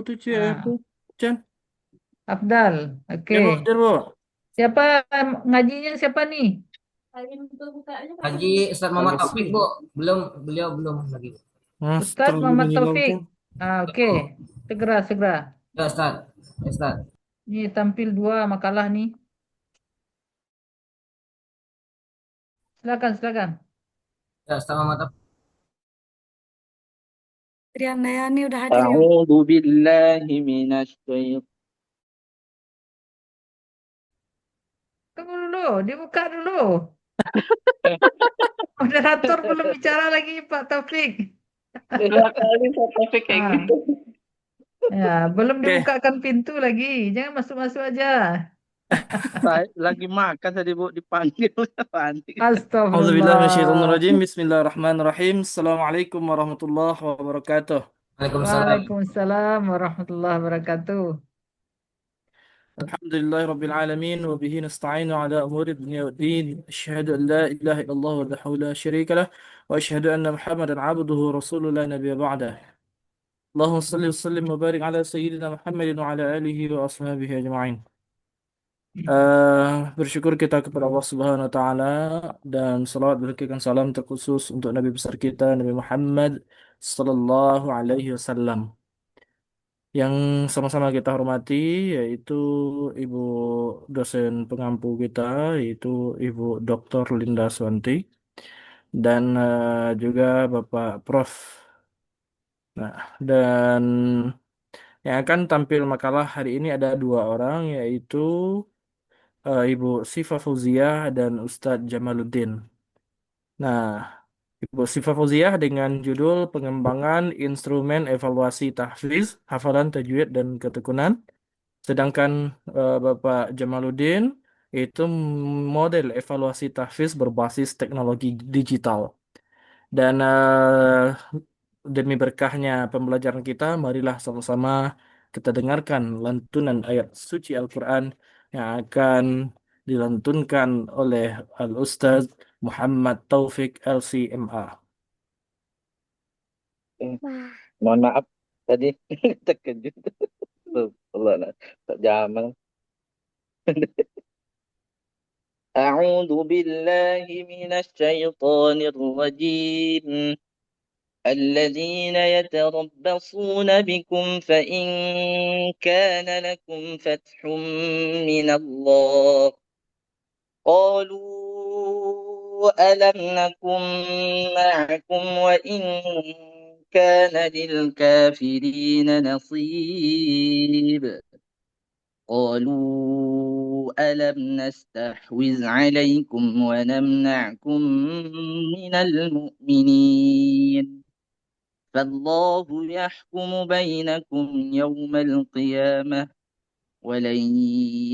tuh, Ah, Chan? Afdal. Oke. Ya, Bu, Jar, Bu. Siapa ngajinya siapa nih? Haji Ustaz Muhammad Kalau Taufik, sih, Bu. Beliau belum lagi. Ustadz Muhammad Taufik. Astagfirullahaladzim. Oke. Segera, segera. Ya, Ustaz. Ya, Ustaz. Ini tampil dua makalah nih. Silakan, silakan. Ya, Ustaz Muhammad Taufik. Rian Dayani udah hadir ya? أعوذ بالله من الشيطان. Tunggu dulu, dibuka dulu. Moderator belum bicara lagi, Pak Taufik. Dua kali Pak Taufik kayak gitu. Ah, ya, belum Oke. dibukakan pintu lagi. Jangan masuk-masuk aja. Saya lagi makan tadi Bu dipanggil panik. Alhamdulillah, Astagfirullah. Bismillahirrahmanirrahim. Assalamualaikum warahmatullahi wabarakatuh. Waalaikumsalam. Waalaikumsalam warahmatullahi wabarakatuh. Alhamdulillah Rabbil Alamin. Wa bihi nasta'inu ala umuri dunya wa din. Asyhadu an la ilaha illallah wa dahu la syarika lah. Wa asyhadu anna Muhammadan abduhu wa rasuluh la nabiyya ba'dah. Allahumma salli wa sallim wa barik ala Sayyidina Muhammadin wa ala alihi wa ashabihi ajma'in. Bersyukur kita kepada Allah Subhanahu wa taala dan salawat berikan salam terkhusus untuk Nabi besar kita Nabi Muhammad sallallahu alaihi wasallam yang sama-sama kita hormati yaitu Ibu dosen pengampu kita yaitu Ibu Dr. Linda Swanti dan juga Bapak Prof. Nah, dan yang akan tampil makalah hari ini ada dua orang yaitu Ibu Sifa Fauziah dan Ustadz Jamaluddin. Nah, Ibu Sifa Fauziah dengan judul Pengembangan Instrumen Evaluasi Tahfiz, Hafalan Tajwid dan Ketekunan. Sedangkan Bapak Jamaluddin itu model evaluasi tahfiz berbasis teknologi digital. Dan demi berkahnya pembelajaran kita, marilah sama-sama kita dengarkan lantunan ayat suci Al-Quran yang akan dilantunkan oleh Al-Ustaz Muhammad Taufik LCMA. Mohon maaf tadi terkejut. Allah, tak Jamal. أعوذ بالله من الشيطان الرجيم. الذين يتربصون بكم فإن كان لكم فتح من الله قالوا ألم نكن معكم وإن كان للكافرين نصيب قالوا ألم نستحوذ عليكم ونمنعكم من المؤمنين فالله يحكم بينكم يوم القيامة ولن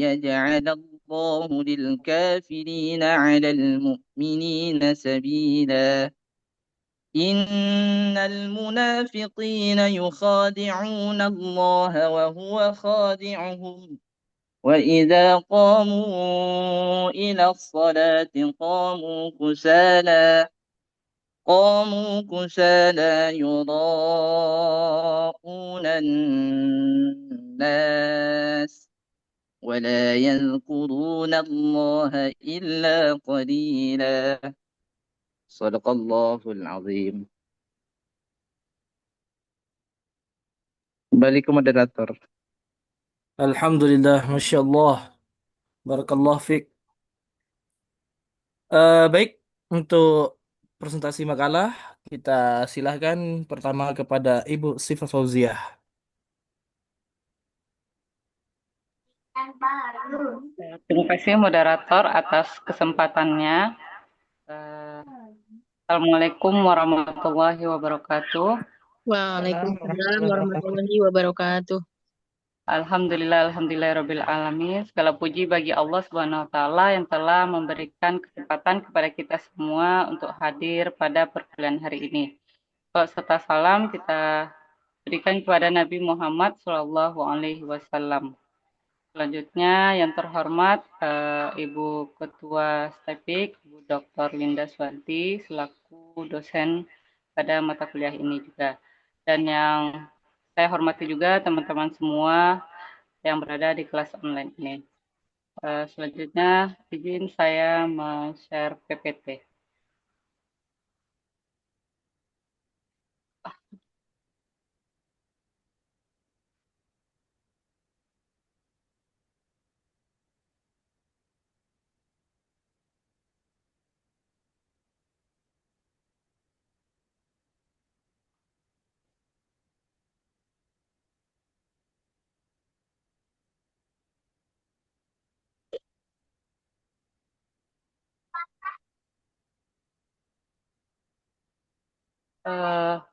يجعل الله للكافرين على المؤمنين سبيلا إن المنافقين يخادعون الله وهو خادعهم وإذا قاموا إلى الصلاة قاموا كسالى يراءون الناس ولا يذكرون الله إلا قليلا صدق الله العظيم. Kembali ke moderator. Alhamdulillah, Masya Allah, Barakallah Fik. Baik, untuk presentasi makalah, kita silahkan pertama kepada Ibu Sifa Fauziah. Terima kasih moderator atas kesempatannya. Eh, Assalamualaikum warahmatullahi wabarakatuh. Waalaikumsalam warahmatullahi wabarakatuh. Alhamdulillah alamin. Segala puji bagi Allah Subhanahu wa taala yang telah memberikan kesempatan kepada kita semua untuk hadir pada perkuliahan hari ini. Serta salam kita berikan kepada Nabi Muhammad Shallallahu alaihi wasallam. Selanjutnya yang terhormat Ibu Ketua STEPIK, Ibu Dr. Linda Swanti selaku dosen pada mata kuliah ini juga. Dan yang Saya hormati juga teman-teman semua yang berada di kelas online ini. Selanjutnya, izin saya share PPT.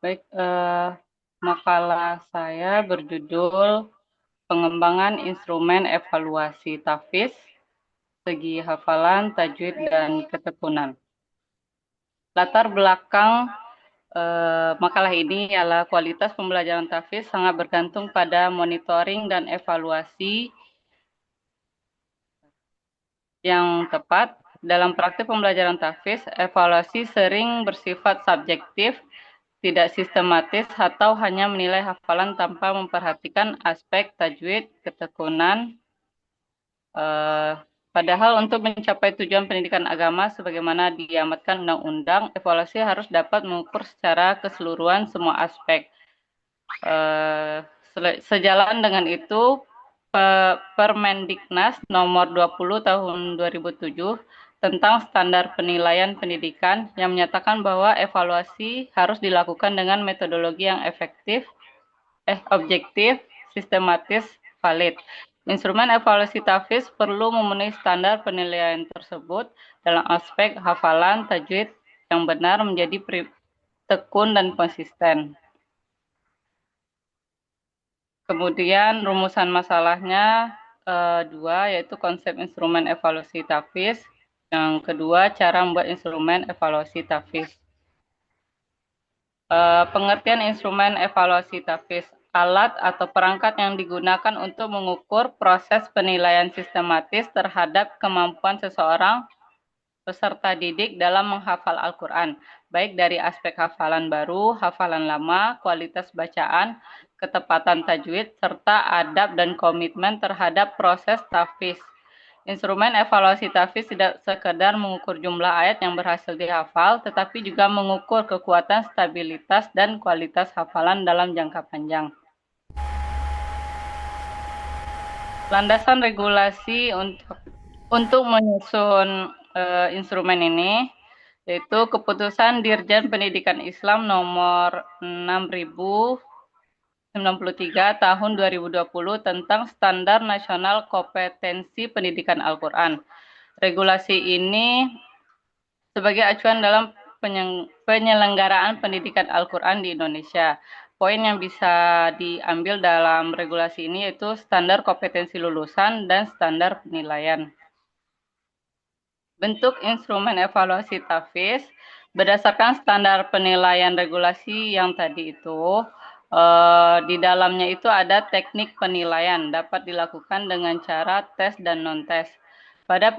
Baik, makalah saya berjudul Pengembangan Instrumen Evaluasi Tahfiz, Segi Hafalan, Tajwid, dan Ketekunan. Latar belakang makalah ini ialah kualitas pembelajaran tahfiz sangat bergantung pada monitoring dan evaluasi yang tepat. Dalam praktik pembelajaran tahfiz, evaluasi sering bersifat subjektif, tidak sistematis, atau hanya menilai hafalan tanpa memperhatikan aspek tajwid, ketekunan. Padahal untuk mencapai tujuan pendidikan agama sebagaimana diamatkan undang-undang, evaluasi harus dapat mengukur secara keseluruhan semua aspek. Sejalan dengan itu, Permendiknas nomor 20 tahun 2007 tentang standar penilaian pendidikan yang menyatakan bahwa evaluasi harus dilakukan dengan metodologi yang objektif, sistematis, valid. Instrumen evaluasi tahfiz perlu memenuhi standar penilaian tersebut dalam aspek hafalan, tajwid yang benar, menjadi tekun dan konsisten. Kemudian rumusan masalahnya dua, yaitu konsep instrumen evaluasi tahfiz. Yang kedua, cara membuat instrumen evaluasi tahfiz. Pengertian instrumen evaluasi tahfiz, alat atau perangkat yang digunakan untuk mengukur proses penilaian sistematis terhadap kemampuan seseorang peserta didik dalam menghafal Al-Quran, baik dari aspek hafalan baru, hafalan lama, kualitas bacaan, ketepatan tajwid, serta adab dan komitmen terhadap proses tahfiz. Instrumen evaluasi tahfiz tidak sekedar mengukur jumlah ayat yang berhasil dihafal, tetapi juga mengukur kekuatan, stabilitas, dan kualitas hafalan dalam jangka panjang. Landasan regulasi untuk menyusun instrumen ini, yaitu Keputusan Dirjen Pendidikan Islam nomor 6093 tahun 2020 tentang Standar Nasional Kompetensi Pendidikan Al-Quran. Regulasi ini sebagai acuan dalam penyelenggaraan pendidikan Al-Quran di Indonesia. Poin yang bisa diambil dalam regulasi ini yaitu standar kompetensi lulusan dan standar penilaian. Bentuk instrumen evaluasi tahfiz berdasarkan standar penilaian regulasi yang tadi itu, di dalamnya itu ada teknik penilaian dapat dilakukan dengan cara tes dan non-tes. Pada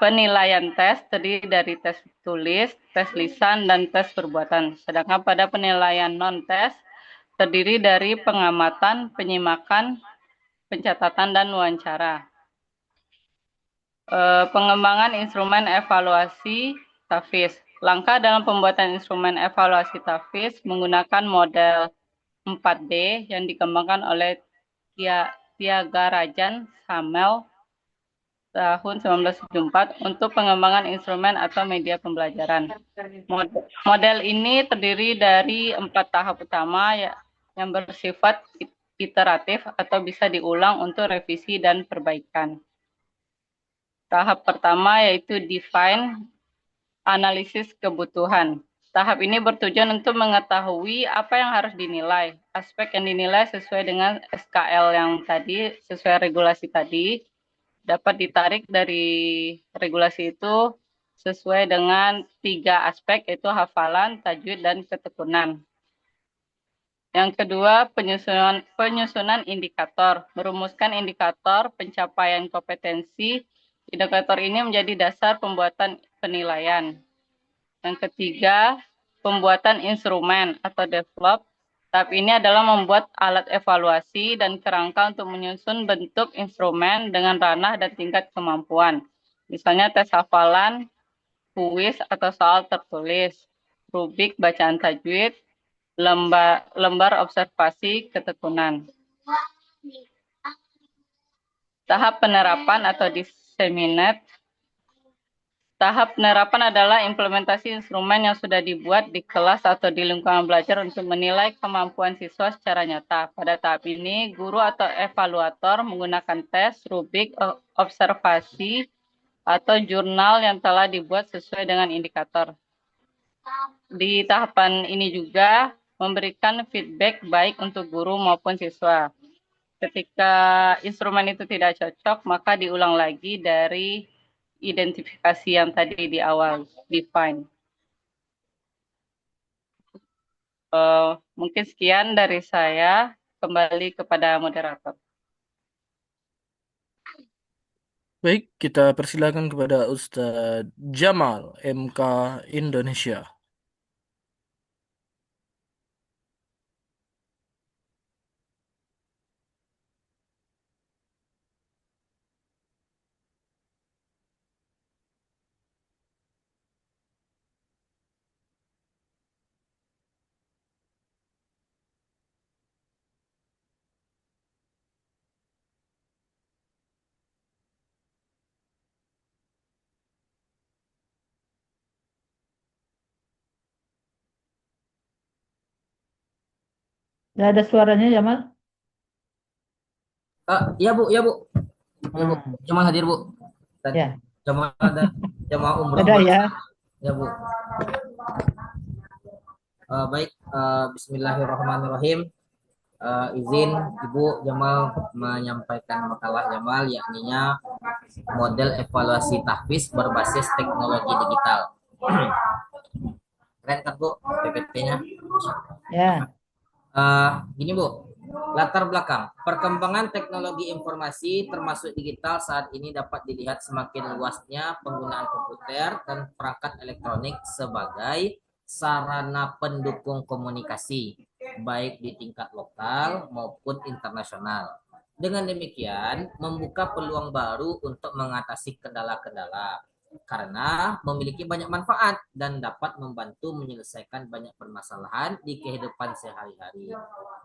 penilaian tes terdiri dari tes tulis, tes lisan, dan tes perbuatan. Sedangkan pada penilaian non-tes terdiri dari pengamatan, penyimakan, pencatatan, dan wawancara. Pengembangan instrumen evaluasi tahfiz. Langkah dalam pembuatan instrumen evaluasi tahfiz menggunakan model 4D yang dikembangkan oleh Thiagarajan Samuel tahun 1974 untuk pengembangan instrumen atau media pembelajaran. Model ini terdiri dari 4 tahap utama yang bersifat iteratif atau bisa diulang untuk revisi dan perbaikan. Tahap pertama yaitu define, analisis kebutuhan. Tahap ini bertujuan untuk mengetahui apa yang harus dinilai. Aspek yang dinilai sesuai dengan SKL yang tadi, sesuai regulasi tadi, dapat ditarik dari regulasi itu sesuai dengan 3 aspek, yaitu hafalan, tajwid, dan ketekunan. Yang kedua, penyusunan indikator. Merumuskan indikator pencapaian kompetensi. Indikator ini menjadi dasar pembuatan penilaian. Yang ketiga, pembuatan instrumen atau develop Tahap ini adalah membuat alat evaluasi dan kerangka untuk menyusun bentuk instrumen dengan ranah dan tingkat kemampuan. Misalnya tes hafalan, kuis atau soal tertulis, rubrik bacaan tajwid, lembar observasi ketekunan. Tahap penerapan atau disseminate. Tahap penerapan adalah implementasi instrumen yang sudah dibuat di kelas atau di lingkungan belajar untuk menilai kemampuan siswa secara nyata. Pada tahap ini, guru atau evaluator menggunakan tes, rubrik, observasi, atau jurnal yang telah dibuat sesuai dengan indikator. Di tahapan ini juga memberikan feedback baik untuk guru maupun siswa. Ketika instrumen itu tidak cocok, maka diulang lagi dari identifikasi yang tadi di awal, define. Mungkin sekian dari saya, kembali kepada moderator. Baik, kita persilakan kepada Ustadz Jamal, MK Indonesia. Nggak ada suaranya, Jamal? Ya Bu, ya Bu, ya Bu. Hmm. Jamal hadir Bu. Tadi Ya, Jamal ada, Jamal umroh ada baru. ya. Ya Bu. Baik, Bismillahirrahmanirrahim. Izin Ibu Jamal menyampaikan makalah Jamal, yakninya model evaluasi tahfiz berbasis teknologi digital. Keren kan Bu PPT-nya? Ya, Gini Bu, latar belakang perkembangan teknologi informasi termasuk digital saat ini dapat dilihat semakin luasnya penggunaan komputer dan perangkat elektronik sebagai sarana pendukung komunikasi baik di tingkat lokal maupun internasional. Dengan demikian, membuka peluang baru untuk mengatasi kendala-kendala karena memiliki banyak manfaat dan dapat membantu menyelesaikan banyak permasalahan di kehidupan sehari-hari.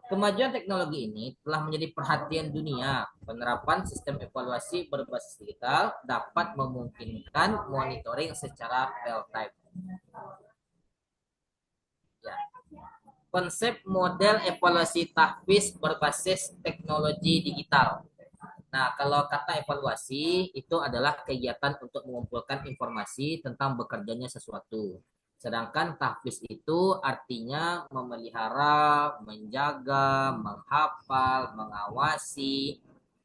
Kemajuan teknologi ini telah menjadi perhatian dunia. Penerapan sistem evaluasi berbasis digital dapat memungkinkan monitoring secara real time. Ya. Konsep model evaluasi tahfiz berbasis teknologi digital. Nah, kalau kata evaluasi itu adalah kegiatan untuk mengumpulkan informasi tentang bekerjanya sesuatu. Sedangkan tahfiz itu artinya memelihara, menjaga, menghafal, mengawasi.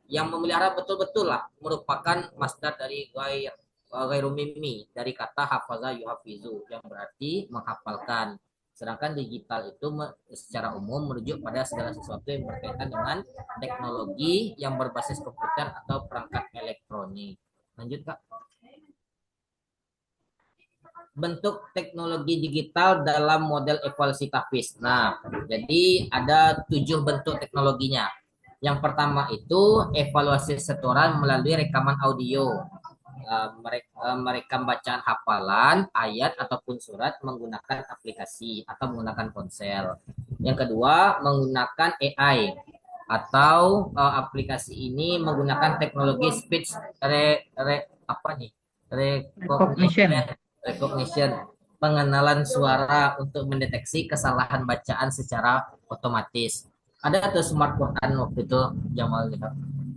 Yang memelihara betul-betul lah merupakan masdar dari gairu mimmi, dari kata hafaza yuhafizu yang berarti menghafalkan. Sedangkan digital itu secara umum merujuk pada segala sesuatu yang berkaitan dengan teknologi yang berbasis komputer atau perangkat elektronik. Lanjut Kak. Bentuk teknologi digital dalam model evaluasi tahfiz. Nah, jadi ada 7 bentuk teknologinya. Yang pertama itu evaluasi setoran melalui rekaman audio. Merekam bacaan hafalan, ayat ataupun surat menggunakan aplikasi atau menggunakan ponsel. Yang kedua, menggunakan AI atau aplikasi ini menggunakan teknologi speech recognition. recognition, pengenalan suara untuk mendeteksi kesalahan bacaan secara otomatis. Ada tuh smart Quran waktu itu Jamal gitu.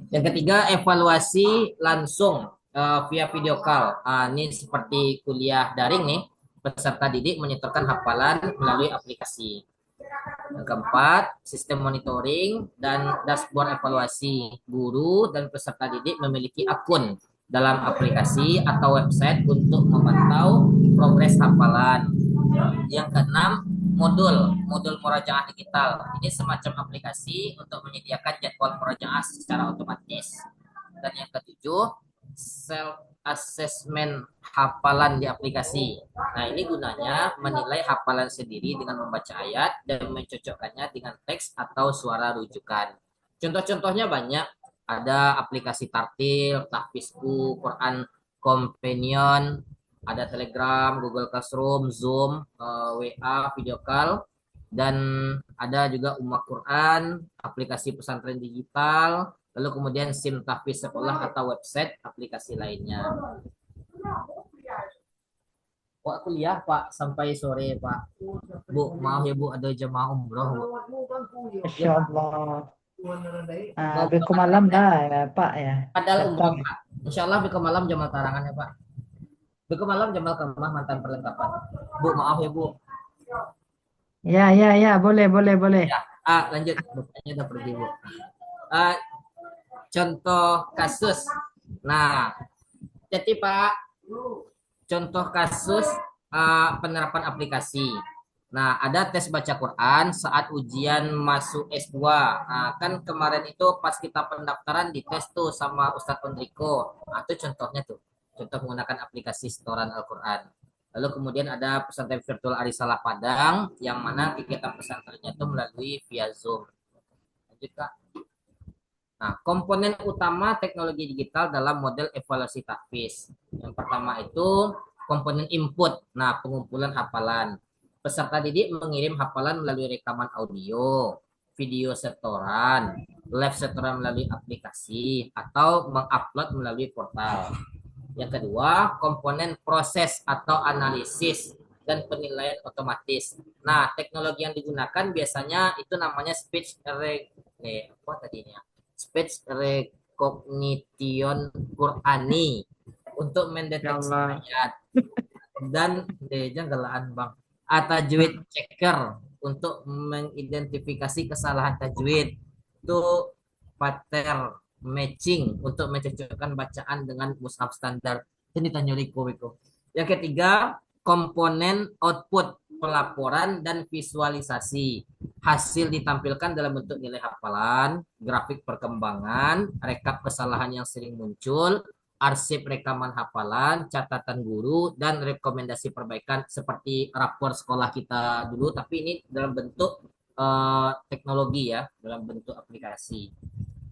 Yang ketiga, evaluasi langsung via video call. Ini seperti kuliah daring nih, peserta didik menyetorkan hafalan melalui aplikasi. Yang keempat, sistem monitoring dan dashboard evaluasi. Guru dan peserta didik memiliki akun dalam aplikasi atau website untuk memantau progres hafalan. Yang keenam, modul murajaah digital. Ini semacam aplikasi untuk menyediakan jadwal murajaah secara otomatis. Dan yang ketujuh, self assessment hafalan di aplikasi. Nah, ini gunanya menilai hafalan sendiri dengan membaca ayat dan mencocokkannya dengan teks atau suara rujukan. Contoh-contohnya banyak. Ada aplikasi Tartil, Tahfizku, Quran Companion, ada Telegram, Google Classroom, Zoom, WA, video call, dan ada juga Ummah Quran, aplikasi pesantren digital, lalu kemudian SIM tahfiz sekolah atau website aplikasi lainnya. Pak kuliah Pak sampai sore Pak. Bu, maaf ya Bu, ada jemaah umroh Bu. Masya Allah. Mau Besok malam lah ya, Pak ya. padahal umroh Datang. Pak. Insya Allah besok malam jamaah tarangan ya Pak. Besok malam jamaah kemah mantan perlengkapan. Bu, maaf ya Bu. Ya, ya, ya, boleh, boleh, boleh. Ya, lanjut. Bukanya udah pergi Bu. Ah, contoh kasus. Nah, jadi Pak, contoh kasus penerapan aplikasi. Nah, ada tes baca Quran saat ujian masuk S2. Nah, kan kemarin itu pas kita pendaftaran dites tuh sama Ustadz Ondriko. Nah, itu contohnya tuh. Contoh menggunakan aplikasi setoran Al-Quran. Lalu kemudian ada pesantren virtual Arisalah Padang, yang mana kegiatan pesantrennya itu melalui via Zoom. Lanjut, Kak. Nah, komponen utama teknologi digital dalam model evaluasi tahfiz. Yang pertama itu komponen input. Nah, pengumpulan hafalan. Peserta didik mengirim hafalan melalui rekaman audio, video setoran, live setoran melalui aplikasi, atau mengupload melalui portal. Yang kedua, komponen proses atau analisis dan penilaian otomatis. Nah, teknologi yang digunakan biasanya itu namanya apa tadinya? Speech recognition Qurani untuk Ya mendeteksi Allah. ayat dan janggalaan bang tajwid checker untuk mengidentifikasi kesalahan tajwid itu pattern matching untuk mencocokkan bacaan dengan mushaf standar ini tanya Riko. Yang ketiga komponen output pelaporan dan visualisasi hasil ditampilkan dalam bentuk nilai hafalan, grafik perkembangan, rekap kesalahan yang sering muncul, arsip rekaman hafalan, catatan guru, dan rekomendasi perbaikan seperti rapor sekolah kita dulu, tapi ini dalam bentuk teknologi ya, dalam bentuk aplikasi.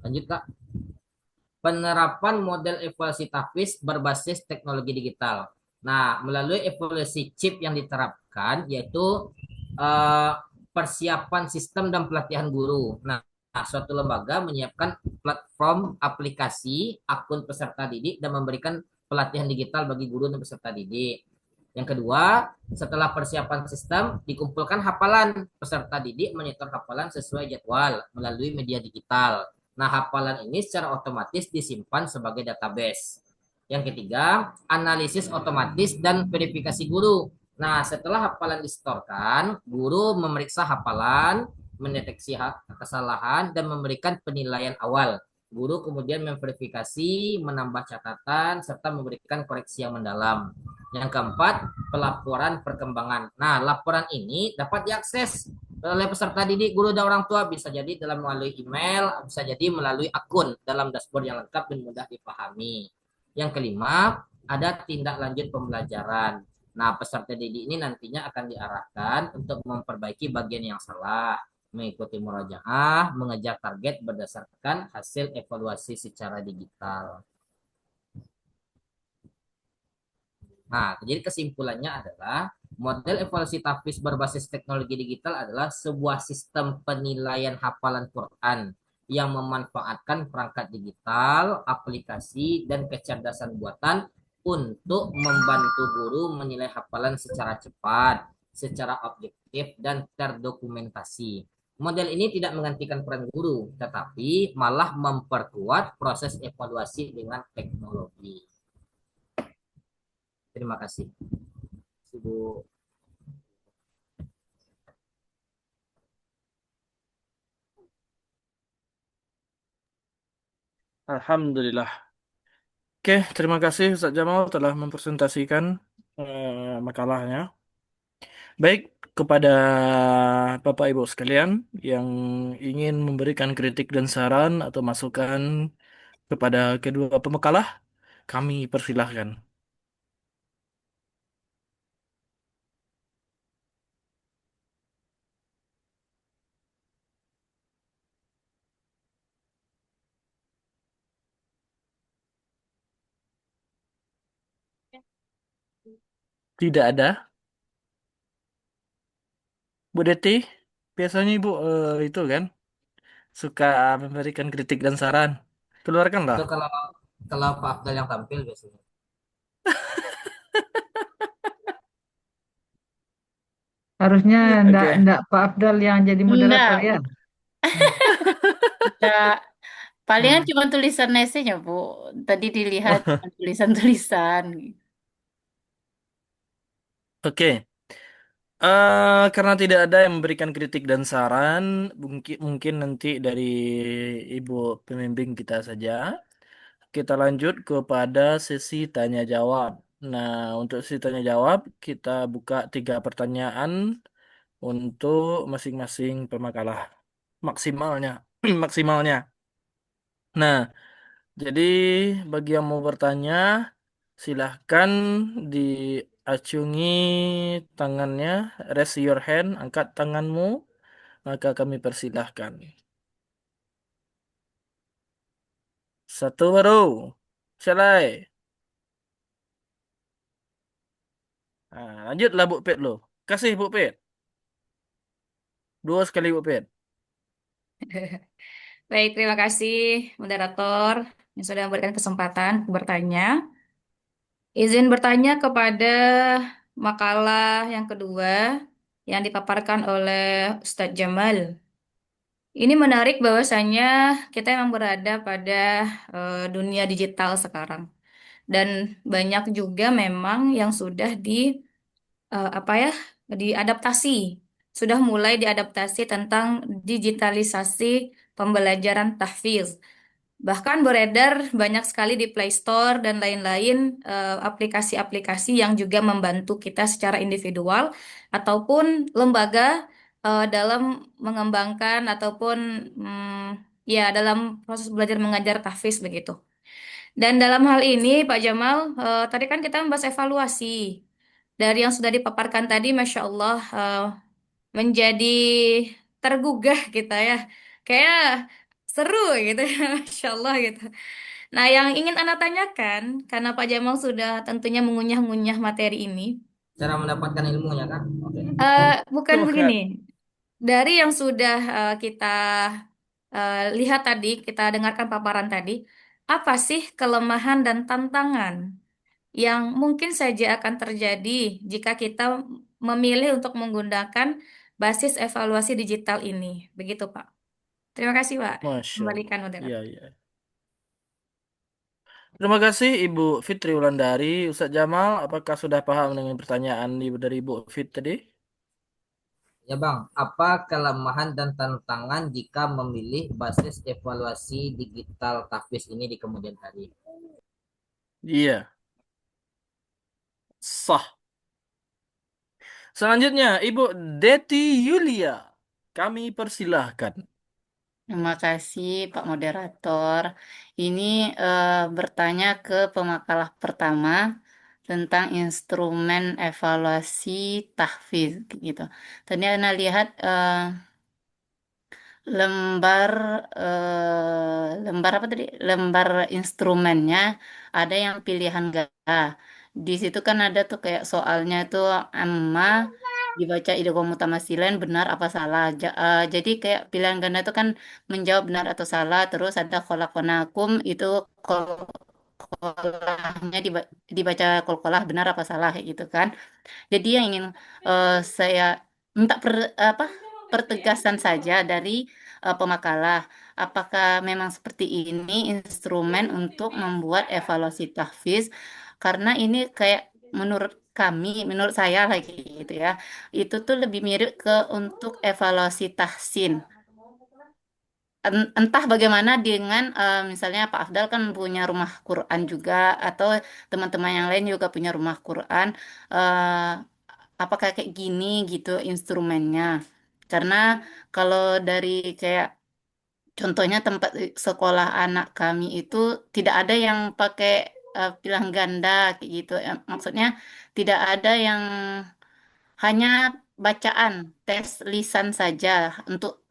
Lanjut Kak. Penerapan model evaluasi tahfiz berbasis teknologi digital. Nah, melalui evaluasi chip yang diterapkan, yaitu eh, persiapan sistem dan pelatihan guru. Nah, suatu lembaga menyiapkan platform aplikasi akun peserta didik dan memberikan pelatihan digital bagi guru dan peserta didik. Yang kedua, setelah persiapan sistem, dikumpulkan hafalan. Peserta didik menyetor hafalan sesuai jadwal melalui media digital. Nah, hafalan ini secara otomatis disimpan sebagai database. Yang ketiga, analisis otomatis dan verifikasi guru. Nah, setelah hafalan disetorkan, guru memeriksa hafalan, mendeteksi kesalahan, dan memberikan penilaian awal. Guru kemudian memverifikasi, menambah catatan, serta memberikan koreksi yang mendalam. Yang keempat, pelaporan perkembangan. Nah, laporan ini dapat diakses oleh peserta didik, guru, dan orang tua. Bisa jadi dalam melalui email, bisa jadi melalui akun dalam dashboard yang lengkap dan mudah dipahami. Yang kelima, ada tindak lanjut pembelajaran. Nah, peserta didik ini nantinya akan diarahkan untuk memperbaiki bagian yang salah, mengikuti murojaah, mengejar target berdasarkan hasil evaluasi secara digital. Nah, jadi kesimpulannya adalah model evaluasi tahfiz berbasis teknologi digital adalah sebuah sistem penilaian hafalan Quran yang memanfaatkan perangkat digital, aplikasi, dan kecerdasan buatan untuk membantu guru menilai hafalan secara cepat, secara objektif, dan terdokumentasi. Model ini tidak menggantikan peran guru, tetapi malah memperkuat proses evaluasi dengan teknologi. Terima kasih. Ibu. Alhamdulillah. Oke, terima kasih Ustaz Jamal telah mempresentasikan makalahnya. Baik, kepada Bapak Ibu sekalian yang ingin memberikan kritik dan saran atau masukan kepada kedua pemekalah, kami persilahkan. Tidak ada. Bu Deti, biasanya Ibu itu kan suka memberikan kritik dan saran. Keluarkanlah. Itu kalau kalau Pak Abdul yang tampil biasanya. Harusnya Oke. ndak Pak Afdal yang jadi moderator Enggak, ya. Hmm. enggak. Palingan Hmm. cuma tulisan esainya, Bu. Tadi dilihat cuma tulisan-tulisan. Oke. Karena tidak ada yang memberikan kritik dan saran, mungkin nanti dari Ibu pembimbing kita saja. Kita lanjut kepada sesi tanya jawab. Nah, untuk sesi tanya jawab, kita buka 3 pertanyaan untuk masing-masing pemakalah. Maksimalnya, maksimalnya. Nah, jadi bagi yang mau bertanya, silahkan diacungi tangannya, raise your hand, angkat tanganmu, maka kami persilahkan. Satu baru, selesai. Nah, lanjutlah Bu Pet lo. Kasih Bu Pet. 2 sekali Bu Pet. Baik, terima kasih moderator yang sudah memberikan kesempatan bertanya. Izin bertanya kepada makalah yang kedua yang dipaparkan oleh Ustadz Jamal. Ini menarik bahwasannya kita memang berada pada dunia digital sekarang. Dan banyak juga memang yang sudah apa ya, diadaptasi. Sudah mulai diadaptasi tentang digitalisasi pembelajaran tahfiz. Bahkan beredar banyak sekali di Play Store dan lain-lain aplikasi-aplikasi yang juga membantu kita secara individual ataupun lembaga dalam mengembangkan ataupun ya dalam proses belajar mengajar tahfiz begitu. Dan dalam hal ini Pak Jamal, tadi kan kita membahas evaluasi. Dari yang sudah dipaparkan tadi, Masya Allah, menjadi tergugah kita ya. Kayak seru gitu ya, Masya Allah gitu. Nah, yang ingin Anda tanyakan, karena Pak Jamal sudah tentunya mengunyah-ngunyah materi ini, Cara mendapatkan ilmunya kan? Oke. bukan Oh, begini. Kak. Dari yang sudah kita lihat tadi, kita dengarkan paparan tadi, apa sih kelemahan dan tantangan yang mungkin saja akan terjadi jika kita memilih untuk menggunakan basis evaluasi digital ini? Begitu, Pak. Terima kasih, Pak. Masya Allah. Kembalikan Iya, moderator. iya. Terima kasih Ibu Fitri Wulandari. Ustaz Jamal, apakah sudah paham dengan pertanyaan Ibu dari Ibu Fit tadi? Ya Bang, apa kelemahan dan tantangan jika memilih basis evaluasi digital tahfiz ini di kemudian hari? Iya, sah. Selanjutnya, Ibu Deti Yulia. Kami persilahkan. Terima kasih Pak Moderator. Ini bertanya ke pemakalah pertama tentang instrumen evaluasi tahfiz gitu. Tadi Anda lihat lembar lembar apa tadi? Lembar instrumennya ada yang pilihan ganda. Di situ kan ada tuh kayak soalnya itu amma dibaca idgham mutamasilan benar apa salah. Jadi kayak pilihan ganda itu kan menjawab benar atau salah. Terus ada kholaqnakum itu kolahnya dibaca kolkolah benar apa salah kayak gitu kan. Jadi yang ingin saya minta apa pertegasan saja dari pemakalah, apakah memang seperti ini instrumen untuk membuat evaluasi tahfiz? Karena ini kayak menurut kami, menurut saya lagi gitu ya, itu tuh lebih mirip ke untuk evaluasi tahsin. Entah bagaimana dengan misalnya Pak Afdal kan punya rumah Quran juga atau teman-teman yang lain juga punya rumah Quran. eh, Apakah kayak gini gitu instrumennya? Karena kalau dari kayak contohnya tempat sekolah anak kami itu tidak ada yang pakai pilihan ganda kayak gitu. Maksudnya tidak ada yang hanya bacaan tes lisan saja untuk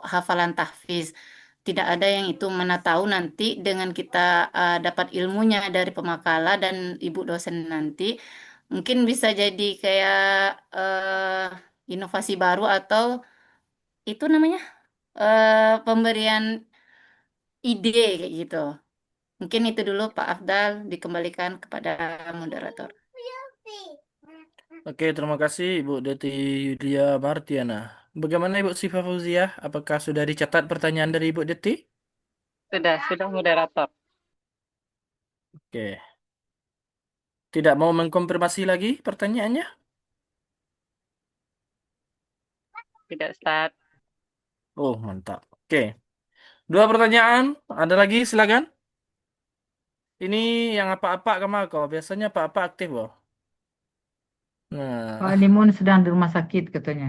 hafalan tahfiz. Tidak ada yang itu mana tahu nanti dengan kita dapat ilmunya dari pemakalah dan ibu dosen nanti Mungkin bisa jadi kayak inovasi baru atau itu namanya pemberian ide kayak gitu. Mungkin itu dulu Pak Afdal dikembalikan kepada moderator. Oke, terima kasih Ibu Deti Yulia Martiana. Bagaimana Ibu Syifa Fauziah? Apakah sudah dicatat pertanyaan dari Ibu Deti? Sudah moderator. Oke. Tidak mau mengkonfirmasi lagi pertanyaannya? Tidak, Ustaz. Oh, mantap. Oke. Dua pertanyaan. Ada lagi, silakan. Ini yang apa-apa kamu kok. Biasanya apa-apa aktif loh. Pak Nah, Limun sedang di rumah sakit katanya.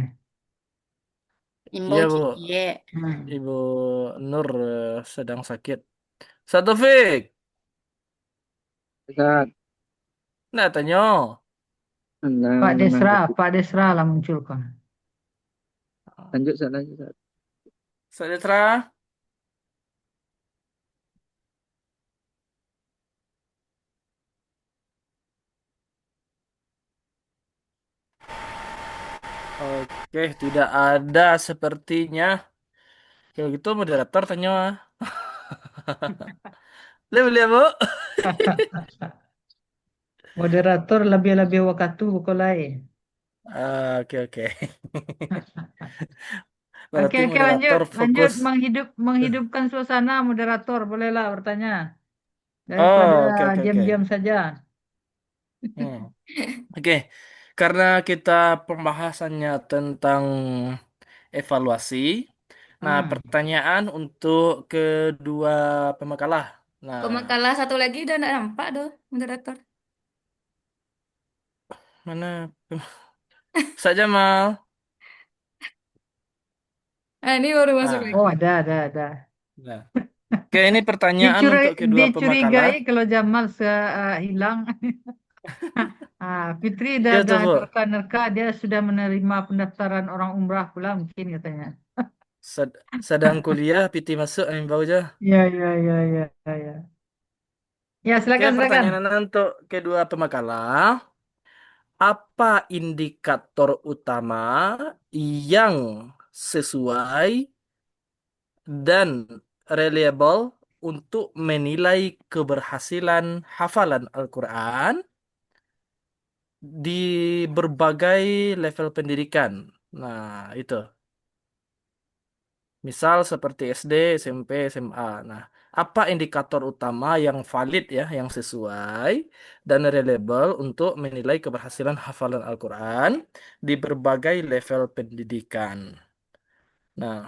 iya Imbau Bu. Cie. Hmm. Ibu Nur sedang sakit. Satu Taufik. Ustaz, Nah, tanya. nah, Pak Desra lah muncul kok. lanjut Ustaz, lanjut Ustaz. Sejahtera. Oke, tidak ada sepertinya. Kalau gitu moderator tanya. Boleh, Bu. Moderator lebih-lebih waktu bukulai. Oke, oke. Oke, Berarti oke, lanjut, moderator lanjut fokus. menghidupkan suasana moderator, bolehlah bertanya daripada Oh, oke, oke, oke. diam-diam saja. Hmm. Oke, karena kita pembahasannya tentang evaluasi. Nah, Hmm. pertanyaan untuk kedua pemakalah. Nah, Pemakalah satu lagi udah nggak nampak tuh, moderator. mana saja mal? Nah, ini baru masuk Ah, Oh, lagi. ada. nah. Oke, ini pertanyaan untuk kedua pemakalah. Dicurigai kalau Jamal hilang. Fitri Iya tuh, dah Bu. nerka-nerka, dia sudah menerima pendaftaran orang umrah pula mungkin katanya. Sedang kuliah, PT masuk, angin bau aja. Ya. Ya, Oke, silakan. pertanyaan untuk kedua pemakalah. Apa indikator utama yang sesuai dan reliable untuk menilai keberhasilan hafalan Al-Quran di berbagai level pendidikan? Nah, itu. Misal seperti SD, SMP, SMA. Nah, apa indikator utama yang valid ya, yang sesuai dan reliable untuk menilai keberhasilan hafalan Al-Quran di berbagai level pendidikan? Nah,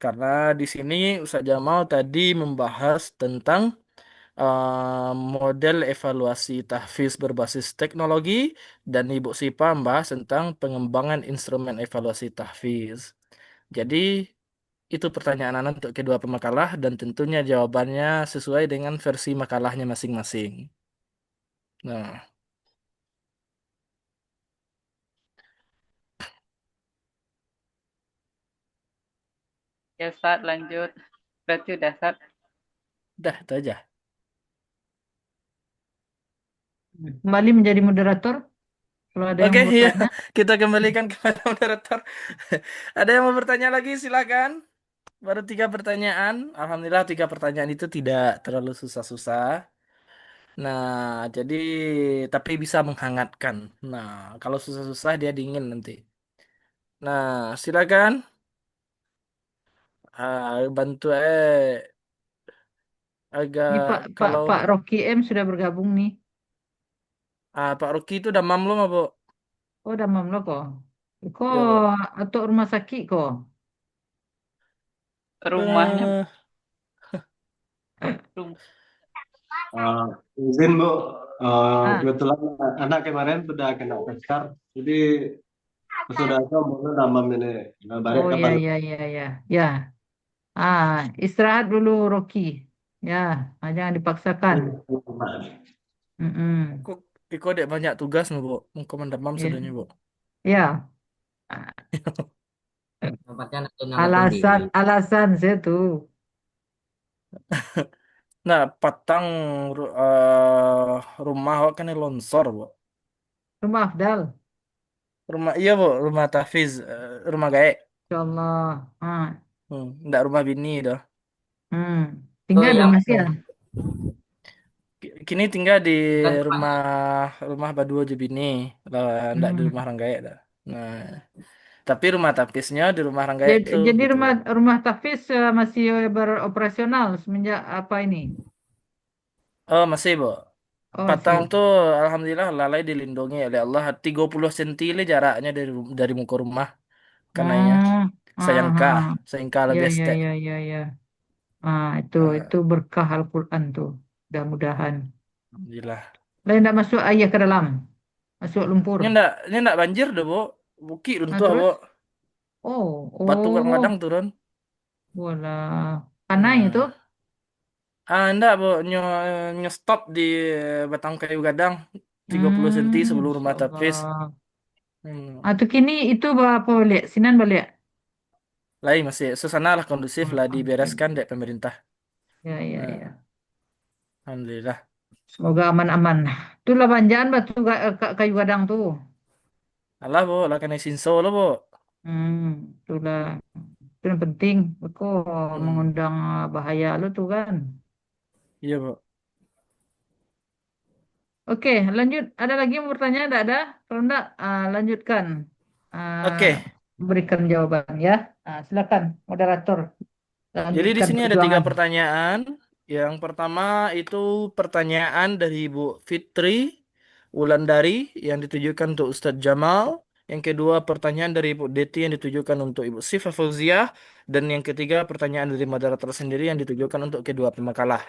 karena di sini Ustaz Jamal tadi membahas tentang model evaluasi tahfiz berbasis teknologi dan Ibu Sipa membahas tentang pengembangan instrumen evaluasi tahfiz. Jadi itu pertanyaan Anda untuk kedua pemakalah dan tentunya jawabannya sesuai dengan versi makalahnya masing-masing. Nah, Ya, Ustaz, lanjut. Berarti udah, Ustaz. dah itu aja. Kembali menjadi moderator kalau ada yang Oke, mau ya, bertanya. kita kembalikan kepada moderator. Ada yang mau bertanya lagi? Silakan. Baru tiga pertanyaan. Alhamdulillah tiga pertanyaan itu tidak terlalu susah-susah. Nah, jadi tapi bisa menghangatkan. Nah, kalau susah-susah dia dingin nanti. Nah, silakan. Bantu agak Ini kalau Pak Rocky M sudah bergabung nih. Pak Ruki itu udah mam belum, Bu? Oh, udah mam lo kok. Kok Ya, Bu. atau rumah sakit kok? Rumahnya, Eh, rumah. Eh, izin Bu, Ah, kebetulan anak kemarin sudah kena PESKAR, jadi sudah mau nambah ini. Nah, balik oh kapan? ya. Ya. Istirahat dulu Rocky. Ya, jangan dipaksakan. Mm-mm. kok Iko dek banyak tugas nih, Bu. Mau mam Ya, sudahnya, Bu. ya. Ah, Tempatnya ada nama sendiri. Alasan saya tuh. Nah, patang rumah awak kan longsor, Bu. Rumah Afdal. Rumah iya bu, rumah tahfiz, rumah gaek. Insyaallah. Ah, Nggak rumah bini dah. hmm. Oh Tinggal ya, dong masih ya. Kini tinggal di kan rumah rumah Badu aja bini, lah nggak di Hmm. rumah Ranggaek dah. Nah, tapi rumah tahfiznya di rumah Ranggaek Jadi, tuh jadi gitu. rumah rumah tahfiz masih beroperasional semenjak apa ini? Oh masih bu. Oh, Patang masih. tuh alhamdulillah lalai dilindungi oleh Allah 30 cm le jaraknya dari muka rumah kanainya. Oh, Sayangka, aha. sayangka Ya, lebih ya, estek. ya, ya, ya. Ah, itu Nah, berkah Al-Quran tuh. Mudah-mudahan. alhamdulillah. Lain tidak masuk ayah ke dalam, masuk lumpur. Ini enggak banjir deh bu. Bukit Nah, runtuh bu. terus? Oh, Batu kadang-kadang oh, turun. wala. Panai itu? Nah. Enggak, Bu. Nyo stop di batang kayu gadang 30 cm sebelum Masya rumah tapis. Allah. Hmm. Atau kini itu apa balik? Sinan balik? Lain masih suasana lah kondusif Hmm, lah oke. dibereskan dari pemerintah. Ya, ya, Nah, ya. alhamdulillah. Semoga aman-aman. Itulah banjaan batu kayu gadang tuh. Allah, Bu, lah kena sinso lo, Bu. Itulah. Itu yang penting. Aku Hmm. mengundang bahaya lu tuh kan. Iya, Bu. Oke, lanjut. Ada lagi yang mau bertanya? Tidak ada? Kalau enggak, lanjutkan. Oke. Berikan jawaban ya. Silakan, moderator. Jadi di Lanjutkan sini ada 3 perjuangan. pertanyaan. Yang pertama itu pertanyaan dari Bu Fitri Wulandari yang ditujukan untuk Ustadz Jamal. Yang kedua pertanyaan dari Ibu Deti yang ditujukan untuk Ibu Syifa Fauziah. Dan yang ketiga pertanyaan dari moderator sendiri yang ditujukan untuk kedua pemakalah.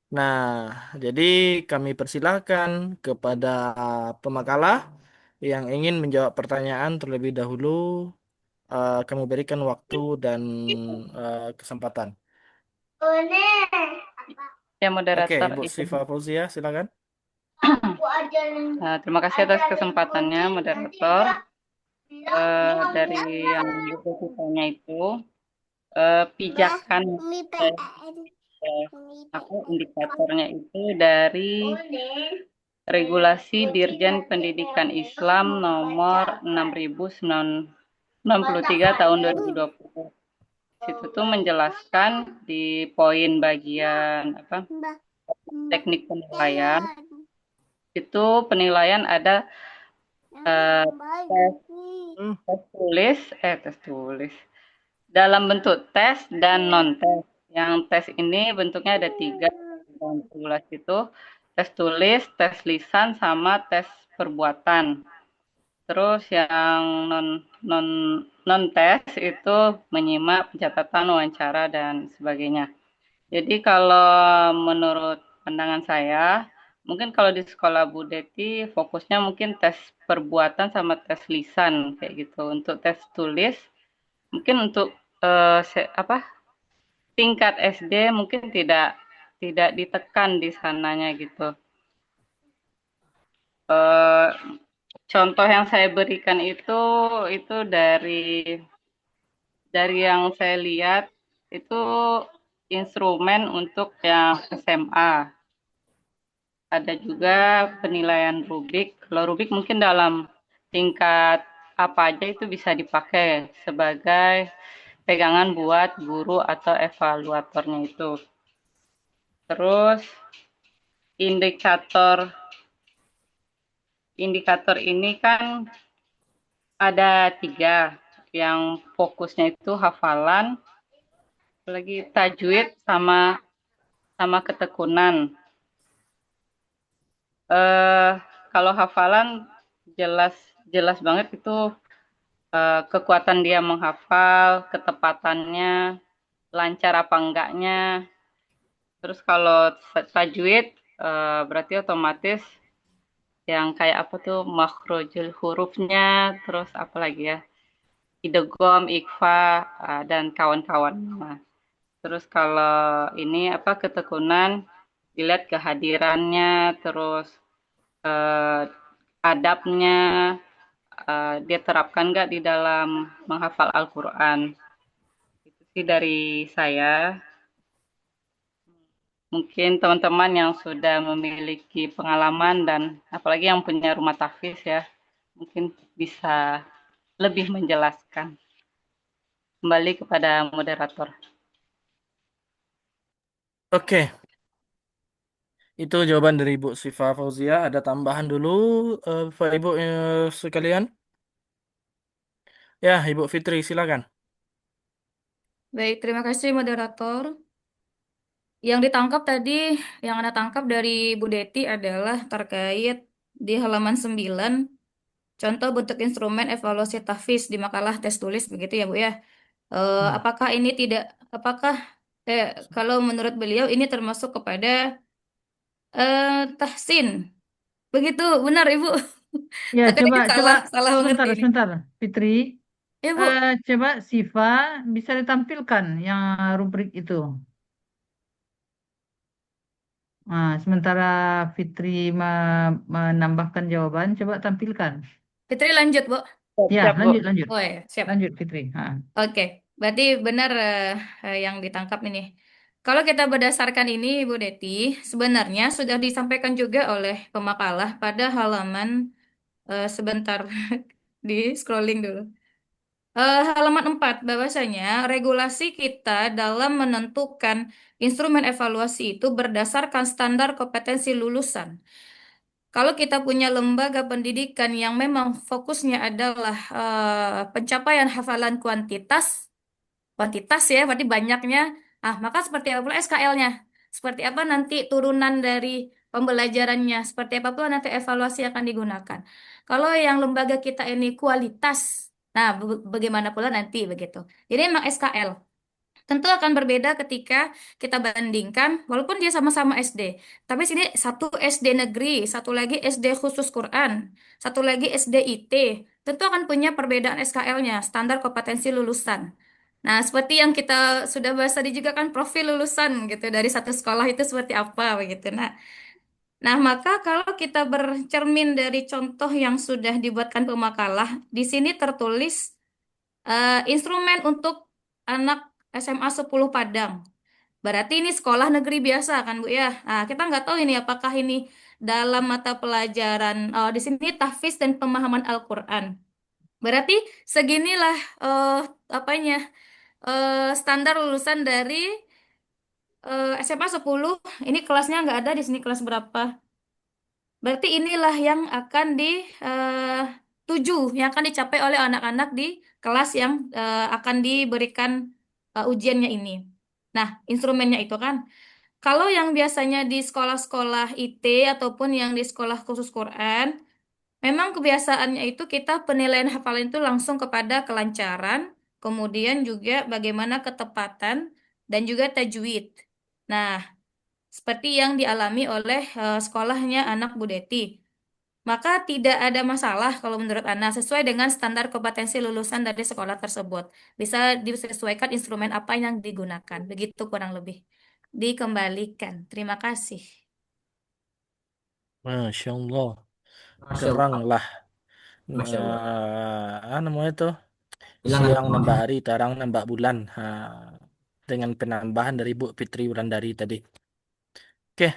Nah, jadi kami persilahkan kepada pemakalah yang ingin menjawab pertanyaan terlebih dahulu. Kami berikan waktu dan kesempatan. Ya, Oke, moderator, Ibu izin. Syifa Fauziah, silakan. Terima kasih atas kesempatannya, moderator. Dari yang ditanya itu, pijakan aku indikatornya itu dari Regulasi Dirjen Pendidikan Islam nomor 6093 tahun 2020. Situ tuh menjelaskan di poin bagian teknik penilaian. Itu penilaian ada tes, tes tulis dalam bentuk tes dan non tes. Yang tes ini bentuknya ada 3 dalam regulasi itu: tes tulis, tes lisan, sama tes perbuatan. Terus yang non non tes itu menyimak, pencatatan, wawancara, dan sebagainya. Jadi kalau menurut pandangan saya, mungkin kalau di sekolah Bu Deti fokusnya mungkin tes perbuatan sama tes lisan kayak gitu. Untuk tes tulis mungkin untuk tingkat SD mungkin tidak ditekan di sananya gitu. Eh, Contoh yang saya berikan itu dari yang saya lihat itu instrumen untuk yang SMA. Ada juga penilaian rubrik. Kalau rubrik mungkin dalam tingkat apa aja itu bisa dipakai sebagai pegangan buat guru atau evaluatornya itu. Terus indikator indikator ini kan ada 3, yang fokusnya itu hafalan, lagi tajwid, sama ketekunan. Kalau hafalan jelas jelas banget itu kekuatan dia menghafal, ketepatannya, lancar apa enggaknya. Terus kalau tajwid berarti otomatis yang kayak apa tuh makhrajul hurufnya, terus apa lagi ya? Idgham, ikhfa, dan kawan-kawan. Nah, terus kalau ini ketekunan, dilihat kehadirannya, terus eh, adabnya, dia terapkan nggak di dalam menghafal Al-Quran. Itu sih dari saya. Mungkin teman-teman yang sudah memiliki pengalaman dan apalagi yang punya rumah tahfiz ya, mungkin bisa lebih menjelaskan. Kembali kepada moderator. Oke, itu jawaban dari Ibu Sifa Fauzia. Ada tambahan dulu, Bapak Ibu sekalian? Ya, Ibu Fitri, silakan. Baik, terima kasih moderator. Yang ditangkap tadi, yang Anda tangkap dari Bu Deti adalah terkait di halaman 9, contoh bentuk instrumen evaluasi tahfiz di makalah tes tulis, begitu ya Bu ya. Hmm. Apakah ini tidak, apakah, kalau menurut beliau ini termasuk kepada tahsin? Begitu, benar Ibu. Ya, Takutnya coba salah mengerti sebentar, ini. sebentar, Fitri. Ya Bu, Coba Siva bisa ditampilkan yang rubrik itu. Nah, sementara Fitri menambahkan jawaban, coba tampilkan. Fitri lanjut Bu. Ya, Siap, Bu. lanjut, lanjut. Oh ya, siap. Lanjut, Fitri. Oke, berarti benar yang ditangkap ini. Kalau kita berdasarkan ini, Bu Deti, sebenarnya sudah disampaikan juga oleh pemakalah pada halaman sebentar di scrolling dulu. Halaman 4, bahwasanya regulasi kita dalam menentukan instrumen evaluasi itu berdasarkan standar kompetensi lulusan. Kalau kita punya lembaga pendidikan yang memang fokusnya adalah pencapaian hafalan kuantitas ya, berarti banyaknya. Maka seperti apa pula SKL-nya? Seperti apa nanti turunan dari pembelajarannya? Seperti apa pula nanti evaluasi yang akan digunakan? Kalau yang lembaga kita ini kualitas, nah bagaimana pula nanti begitu. Jadi memang SKL. Tentu akan berbeda ketika kita bandingkan, walaupun dia sama-sama SD. Tapi sini satu SD negeri, satu lagi SD khusus Quran, satu lagi SD IT. Tentu akan punya perbedaan SKL-nya, standar kompetensi lulusan. Nah, seperti yang kita sudah bahas tadi juga kan profil lulusan gitu dari satu sekolah itu seperti apa begitu. Nah, maka kalau kita bercermin dari contoh yang sudah dibuatkan pemakalah, di sini tertulis instrumen untuk anak SMA 10 Padang. Berarti ini sekolah negeri biasa kan Bu ya? Nah, kita nggak tahu ini apakah ini dalam mata pelajaran di sini tahfiz dan pemahaman Al-Quran. Berarti seginilah apanya standar lulusan dari SMA 10. Ini kelasnya nggak ada di sini kelas berapa. Berarti inilah yang akan dituju, yang akan dicapai oleh anak-anak di kelas yang akan diberikan ujiannya ini. Nah, instrumennya itu kan. Kalau yang biasanya di sekolah-sekolah IT ataupun yang di sekolah khusus Quran, memang kebiasaannya itu kita penilaian hafalan itu langsung kepada kelancaran, kemudian juga bagaimana ketepatan dan juga tajwid. Nah, seperti yang dialami oleh sekolahnya anak Bu Deti. Maka tidak ada masalah kalau menurut Ana sesuai dengan standar kompetensi lulusan dari sekolah tersebut. Bisa disesuaikan instrumen apa yang digunakan. Begitu kurang lebih. Dikembalikan. Terima kasih. Masya Allah, Masya Allah. teranglah. Masya Allah. Namanya tuh Hilang ada siang nambah pemahaman. hari, terang nambah bulan. Dengan penambahan dari Bu Fitri Wulandari tadi. Oke,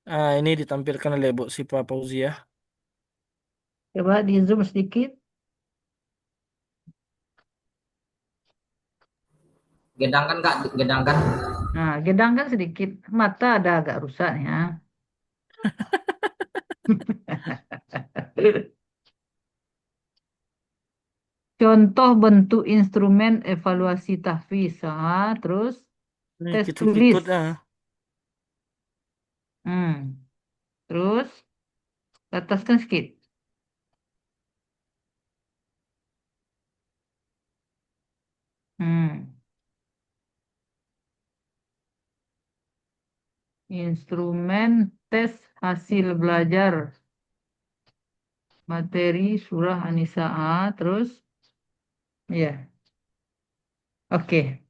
eh ini ditampilkan oleh Bu Sifa Fauzia. Coba di zoom sedikit. Gedangkan Kak, gedangkan. Nah, gedangkan sedikit. Mata ada agak rusak ya. Contoh bentuk instrumen evaluasi tahfiz. Terus Ini tes tulis. ikut-ikut Hmm. Terus ataskan sedikit. Hmm. Instrumen tes hasil belajar materi surah An-Nisa. Terus ya. Oke.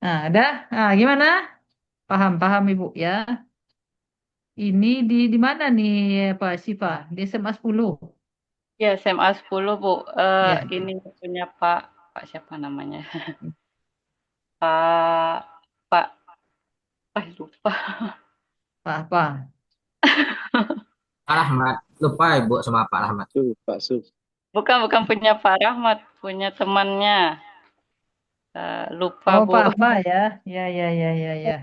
Nah, ada. Nah, gimana? Paham, paham Ibu ya. Ini di mana nih Pak Siva? Di SMA 10. Ya, SMA 10, Bu. Ya. Ini punya Pak siapa namanya? Pak Pak lupa. Apa? Pak Rahmat. Lupa Ibu sama Pak Rahmat. Pak Suf. Bukan punya Pak Rahmat, punya temannya. Lupa Oh, Bu. Pak apa ya? Ya, ya, ya, ya, ya.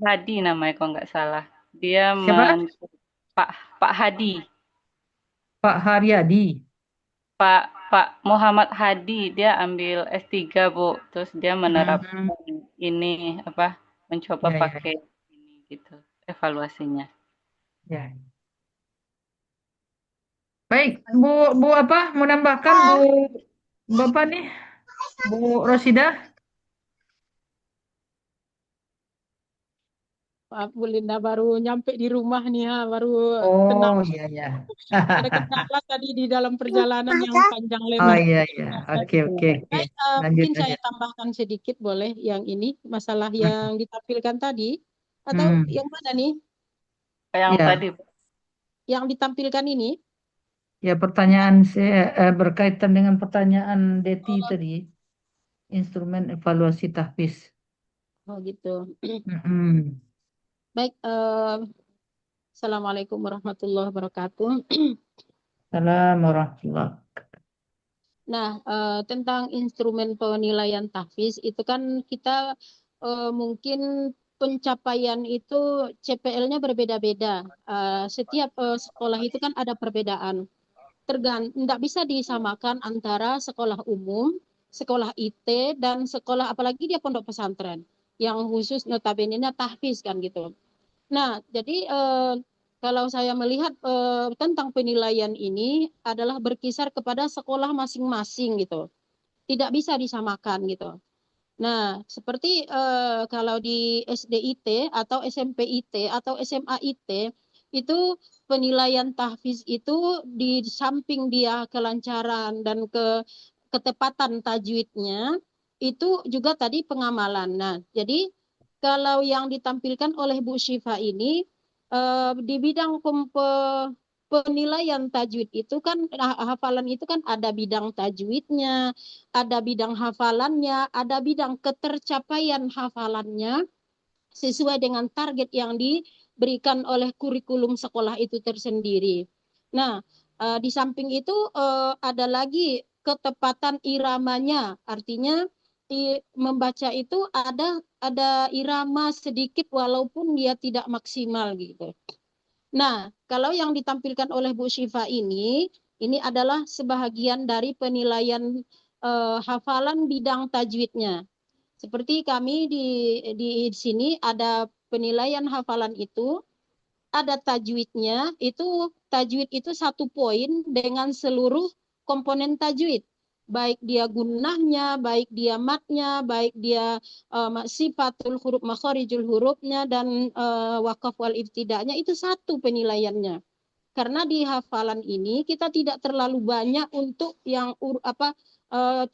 Hadi namanya kalau nggak salah. Dia Siapa? Pak Pak Hadi. Pak Haryadi. Pak Pak Muhammad Hadi, dia ambil S3 Bu. Terus dia menerapkan Hmm, ini apa? Mencoba ya, ya, pakai ini gitu. Evaluasinya. ya. Baik, Bu apa? Mau nambahkan Bu apa nih? Bu Rosida? Maaf Bu Linda, baru nyampe di rumah nih ya, baru tenang. Oh, iya, ya. Ada kendala tadi di dalam perjalanan yang panjang Oh, lebar. iya, iya. Oke, oke, oke. Baik, Lanjut mungkin saya aja. tambahkan sedikit boleh yang ini, masalah yang ditampilkan tadi, atau Hmm, yang mana nih? Yang ya. tadi Bu. Yang ditampilkan ini? Ya, pertanyaan saya berkaitan dengan pertanyaan Deti tadi, instrumen evaluasi tahfiz. Oh gitu. Mm-mm. Baik, Assalamualaikum warahmatullahi wabarakatuh. Salam warahmatullahi. Nah, tentang instrumen penilaian tahfiz itu kan kita mungkin pencapaian itu CPL-nya berbeda-beda. Setiap sekolah itu kan ada perbedaan. Tidak bisa disamakan antara sekolah umum, sekolah IT, dan sekolah apalagi dia pondok pesantren yang khusus notabene-nya tahfiz kan gitu. Nah, jadi kalau saya melihat tentang penilaian ini adalah berkisar kepada sekolah masing-masing gitu. Tidak bisa disamakan gitu. Nah, seperti kalau di SDIT atau SMPIT atau SMAIT itu penilaian tahfiz itu di samping dia kelancaran dan ketepatan tajwidnya itu juga tadi pengamalan. Nah, jadi kalau yang ditampilkan oleh Bu Syifa ini di bidang penilaian tajwid itu kan hafalan itu kan ada bidang tajwidnya, ada bidang hafalannya, ada bidang ketercapaian hafalannya sesuai dengan target yang diberikan oleh kurikulum sekolah itu tersendiri. Nah, di samping itu ada lagi ketepatan iramanya, artinya membaca itu ada irama sedikit walaupun dia tidak maksimal gitu. Nah, kalau yang ditampilkan oleh Bu Syifa ini adalah sebahagian dari penilaian hafalan bidang tajwidnya. Seperti kami di sini ada penilaian hafalan itu, ada tajwidnya, itu tajwid itu 1 poin dengan seluruh komponen tajwid. Baik dia gunnahnya, baik dia matnya, baik dia sifatul huruf makharijul hurufnya dan wakaf wal ibtidanya itu 1 penilaiannya. Karena di hafalan ini kita tidak terlalu banyak untuk yang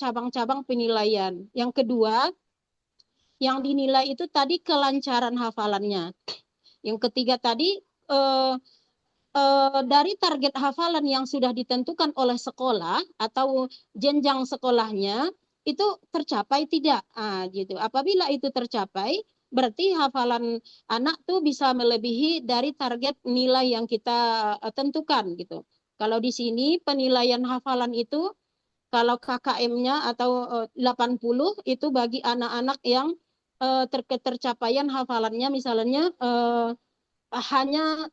cabang-cabang penilaian. Yang kedua, yang dinilai itu tadi kelancaran hafalannya. Yang ketiga tadi dari target hafalan yang sudah ditentukan oleh sekolah atau jenjang sekolahnya itu tercapai tidak, gitu. Apabila itu tercapai, berarti hafalan anak tuh bisa melebihi dari target nilai yang kita tentukan gitu. Kalau di sini penilaian hafalan itu kalau KKM-nya atau 80 itu bagi anak-anak yang tercapaian hafalannya misalnya hanya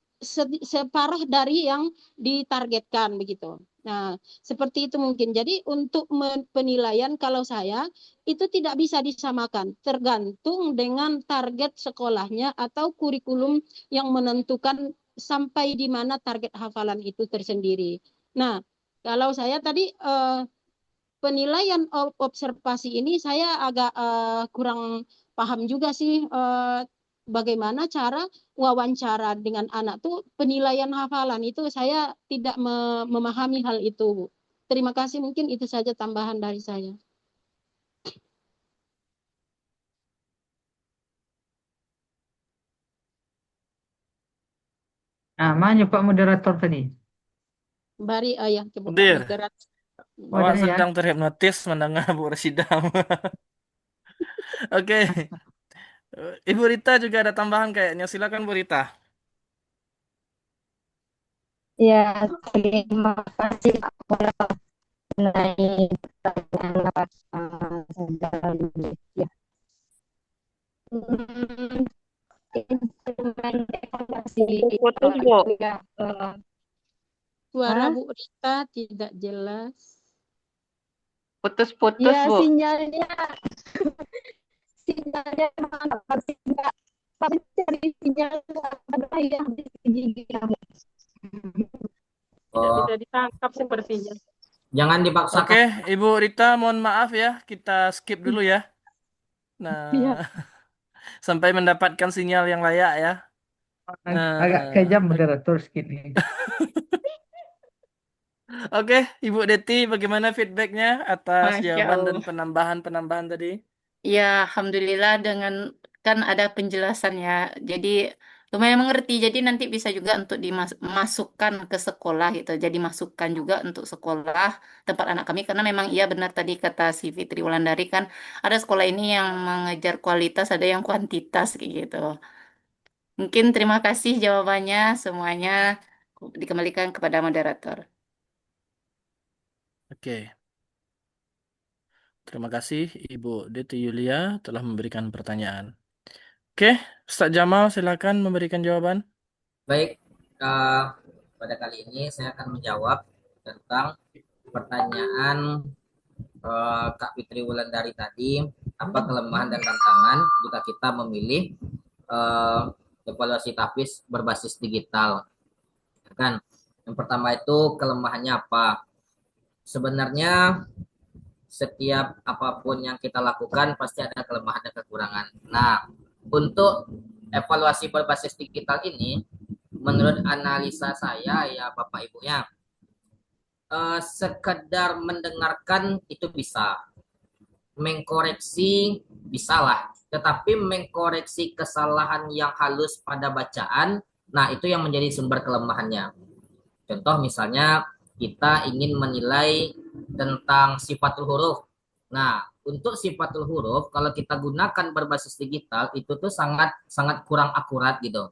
separuh dari yang ditargetkan begitu. Nah, seperti itu mungkin. Jadi untuk penilaian kalau saya itu tidak bisa disamakan, tergantung dengan target sekolahnya atau kurikulum yang menentukan sampai di mana target hafalan itu tersendiri. Nah, kalau saya tadi penilaian observasi ini saya agak kurang paham juga sih bagaimana cara wawancara dengan anak tuh penilaian hafalan itu saya tidak memahami hal itu. Terima kasih, mungkin itu saja tambahan dari saya. Nah, mana Pak Moderator tadi? Bari ayah ke Dir, moderat. Oh, awak ada ya. sedang terhipnotis mendengar Bu Rosida. Oke. Ibu Rita juga ada tambahan kayaknya. Silakan Bu Rita. Ya, terima kasih mengenai pertanyaan apa sejarah Indonesia. Hmm, instrumen informasi Putus, Bu. itu ya, Suara hah? Bu Rita tidak jelas. Putus-putus, Ya Bu. sinyalnya mantap sih enggak, tapi cari sinyal nggak ada yang di gigi kamu. Tidak Oh, bisa ditangkap sepertinya. jangan Oke, dipaksakan. Ibu Rita, mohon maaf ya. Kita skip dulu ya. Iya. Nah, sampai mendapatkan sinyal yang layak ya. Agak kejam Nah, moderator segini. oke, Ibu Deti, bagaimana feedbacknya atas Masya jawaban dan Allah. penambahan-penambahan tadi? Ya, alhamdulillah dengan kan ada penjelasan ya. Jadi lumayan mengerti. Jadi nanti bisa juga untuk dimasukkan ke sekolah gitu. Jadi masukkan juga untuk sekolah tempat anak kami karena memang iya benar tadi kata si Fitri Wulandari kan ada sekolah ini yang mengejar kualitas, ada yang kuantitas kayak gitu. Mungkin terima kasih jawabannya semuanya dikembalikan kepada moderator. Oke, terima kasih Ibu Deti Yulia telah memberikan pertanyaan. Oke, Ustaz Jamal silakan memberikan jawaban. Baik, eh, pada kali ini saya akan menjawab tentang pertanyaan Kak Fitri Wulandari tadi, apa kelemahan dan tantangan jika kita memilih eh, evaluasi TAFIS berbasis digital. Kan, yang pertama itu kelemahannya apa? Sebenarnya setiap apapun yang kita lakukan pasti ada kelemahan dan kekurangan. Nah, untuk evaluasi berbasis digital ini, menurut analisa saya ya Bapak Ibunya, sekedar mendengarkan itu bisa, mengkoreksi bisa lah, tetapi mengkoreksi kesalahan yang halus pada bacaan, nah itu yang menjadi sumber kelemahannya. Contoh misalnya kita ingin menilai tentang sifatul huruf. Nah, untuk sifatul huruf kalau kita gunakan berbasis digital itu tuh sangat sangat kurang akurat gitu.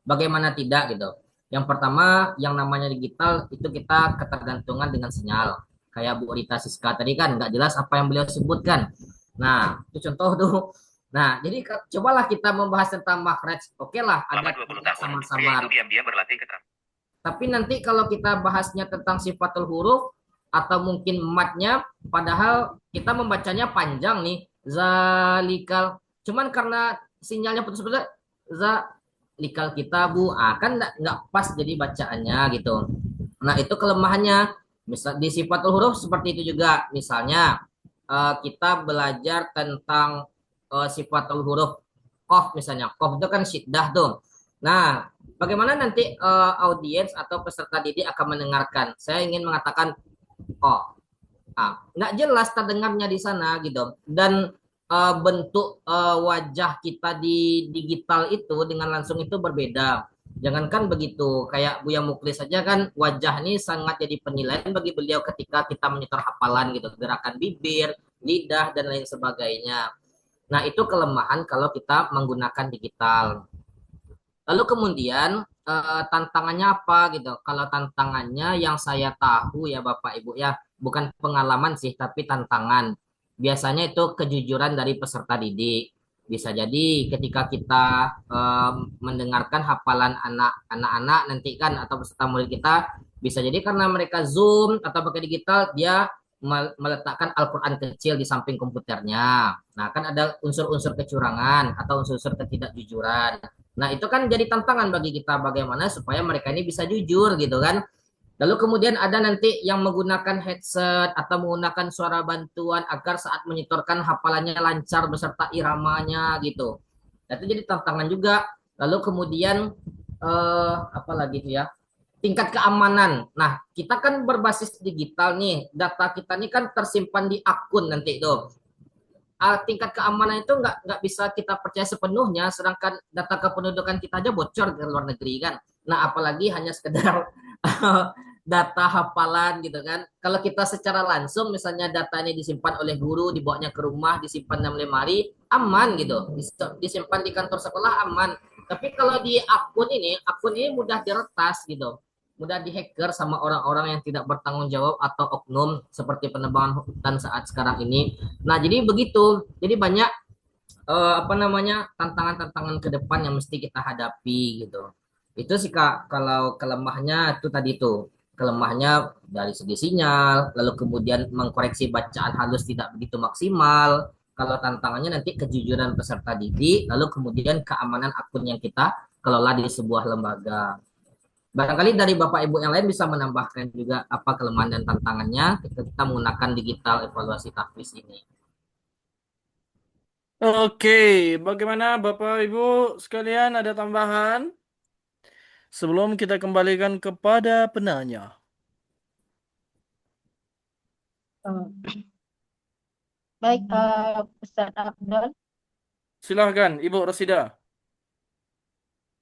Bagaimana tidak gitu. Yang pertama, yang namanya digital itu kita ketergantungan dengan sinyal. Kayak Bu Rita Siska tadi kan nggak jelas apa yang beliau sebutkan. Nah, itu contoh tuh. Nah, jadi cobalah kita membahas tentang makhraj. Oke lah, ada 20 tahun, sama-sama. pria itu diam-diam berlatih keterampilan. Tapi nanti kalau kita bahasnya tentang sifatul huruf atau mungkin matnya, padahal kita membacanya panjang nih, zalikal. Cuman karena sinyalnya putus-putus, zalikal kitabu, kan nggak pas jadi bacaannya gitu. Nah itu kelemahannya. Misal di sifatul huruf seperti itu juga. Misalnya kita belajar tentang sifatul huruf kof misalnya. Kof itu kan syiddah tuh. Nah, bagaimana nanti audiens atau peserta didik akan mendengarkan? Saya ingin mengatakan, oh, nggak jelas terdengarnya di sana gitu. Dan bentuk wajah kita di digital itu dengan langsung itu berbeda. Jangankan begitu, kayak Buya Muklis saja kan wajah ini sangat jadi penilaian bagi beliau ketika kita menyetor hafalan gitu, gerakan bibir, lidah dan lain sebagainya. Nah, itu kelemahan kalau kita menggunakan digital. Lalu kemudian tantangannya apa gitu? Kalau tantangannya yang saya tahu ya Bapak Ibu ya, bukan pengalaman sih, tapi tantangan. Biasanya itu kejujuran dari peserta didik. Bisa jadi ketika kita mendengarkan hafalan anak-anak nanti kan atau peserta murid kita, bisa jadi karena mereka Zoom atau pakai digital, dia meletakkan Al-Quran kecil di samping komputernya. Nah, kan ada unsur-unsur kecurangan atau unsur-unsur ketidakjujuran. Nah, itu kan jadi tantangan bagi kita bagaimana supaya mereka ini bisa jujur gitu kan. Lalu kemudian ada nanti yang menggunakan headset atau menggunakan suara bantuan agar saat menyetorkan hafalannya lancar beserta iramanya gitu. Nah, itu jadi tantangan juga. Lalu kemudian apa lagi tuh ya? Tingkat keamanan. Nah, kita kan berbasis digital nih. Data kita ini kan tersimpan di akun nanti itu. Tingkat keamanan itu nggak bisa kita percaya sepenuhnya, sedangkan data kependudukan kita aja bocor ke luar negeri kan. Nah, apalagi hanya sekedar data hafalan gitu kan. Kalau kita secara langsung misalnya data ini disimpan oleh guru, dibawanya ke rumah, disimpan dalam lemari, aman gitu. Disimpan di kantor sekolah aman. Tapi kalau di akun ini mudah diretas gitu. Mudah dihacker sama orang-orang yang tidak bertanggung jawab atau oknum seperti penebangan hutan saat sekarang ini. Nah, jadi begitu. Jadi banyak apa namanya tantangan-tantangan ke depan yang mesti kita hadapi gitu. Itu sih Kak, kalau kelemahnya itu tadi tuh kelemahnya dari segi sinyal, lalu kemudian mengkoreksi bacaan halus tidak begitu maksimal. Kalau tantangannya nanti kejujuran peserta didik, lalu kemudian keamanan akun yang kita kelola di sebuah lembaga. Barangkali dari Bapak Ibu yang lain bisa menambahkan juga apa kelemahan dan tantangannya ketika kita menggunakan digital evaluasi tahfiz ini. Oke, bagaimana Bapak Ibu sekalian ada tambahan? Sebelum kita kembalikan kepada penanya. Baik, Ustaz Abdul, Silahkan, Ibu Rosida.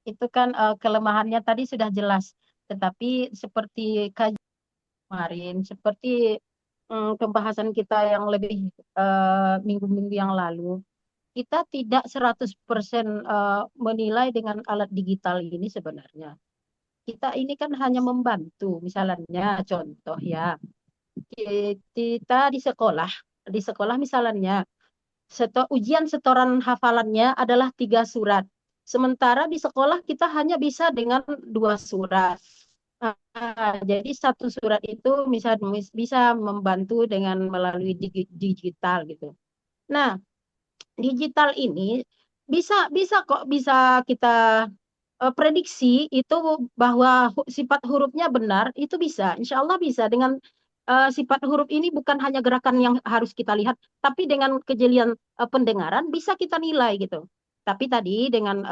itu kan kelemahannya tadi sudah jelas. Tetapi seperti kajian kemarin, seperti pembahasan kita yang lebih minggu-minggu yang lalu, kita tidak 100% menilai dengan alat digital ini sebenarnya. Kita ini kan hanya membantu, misalnya contoh ya, kita di sekolah misalnya, ujian setoran hafalannya adalah 3 surat. Sementara di sekolah kita hanya bisa dengan 2 surat. Jadi 1 surat itu bisa membantu dengan melalui digital gitu. Nah, digital ini bisa bisa kok bisa kita prediksi itu bahwa sifat hurufnya benar itu bisa, insya Allah bisa dengan sifat huruf ini bukan hanya gerakan yang harus kita lihat, tapi dengan kejelian pendengaran bisa kita nilai gitu. Tapi tadi dengan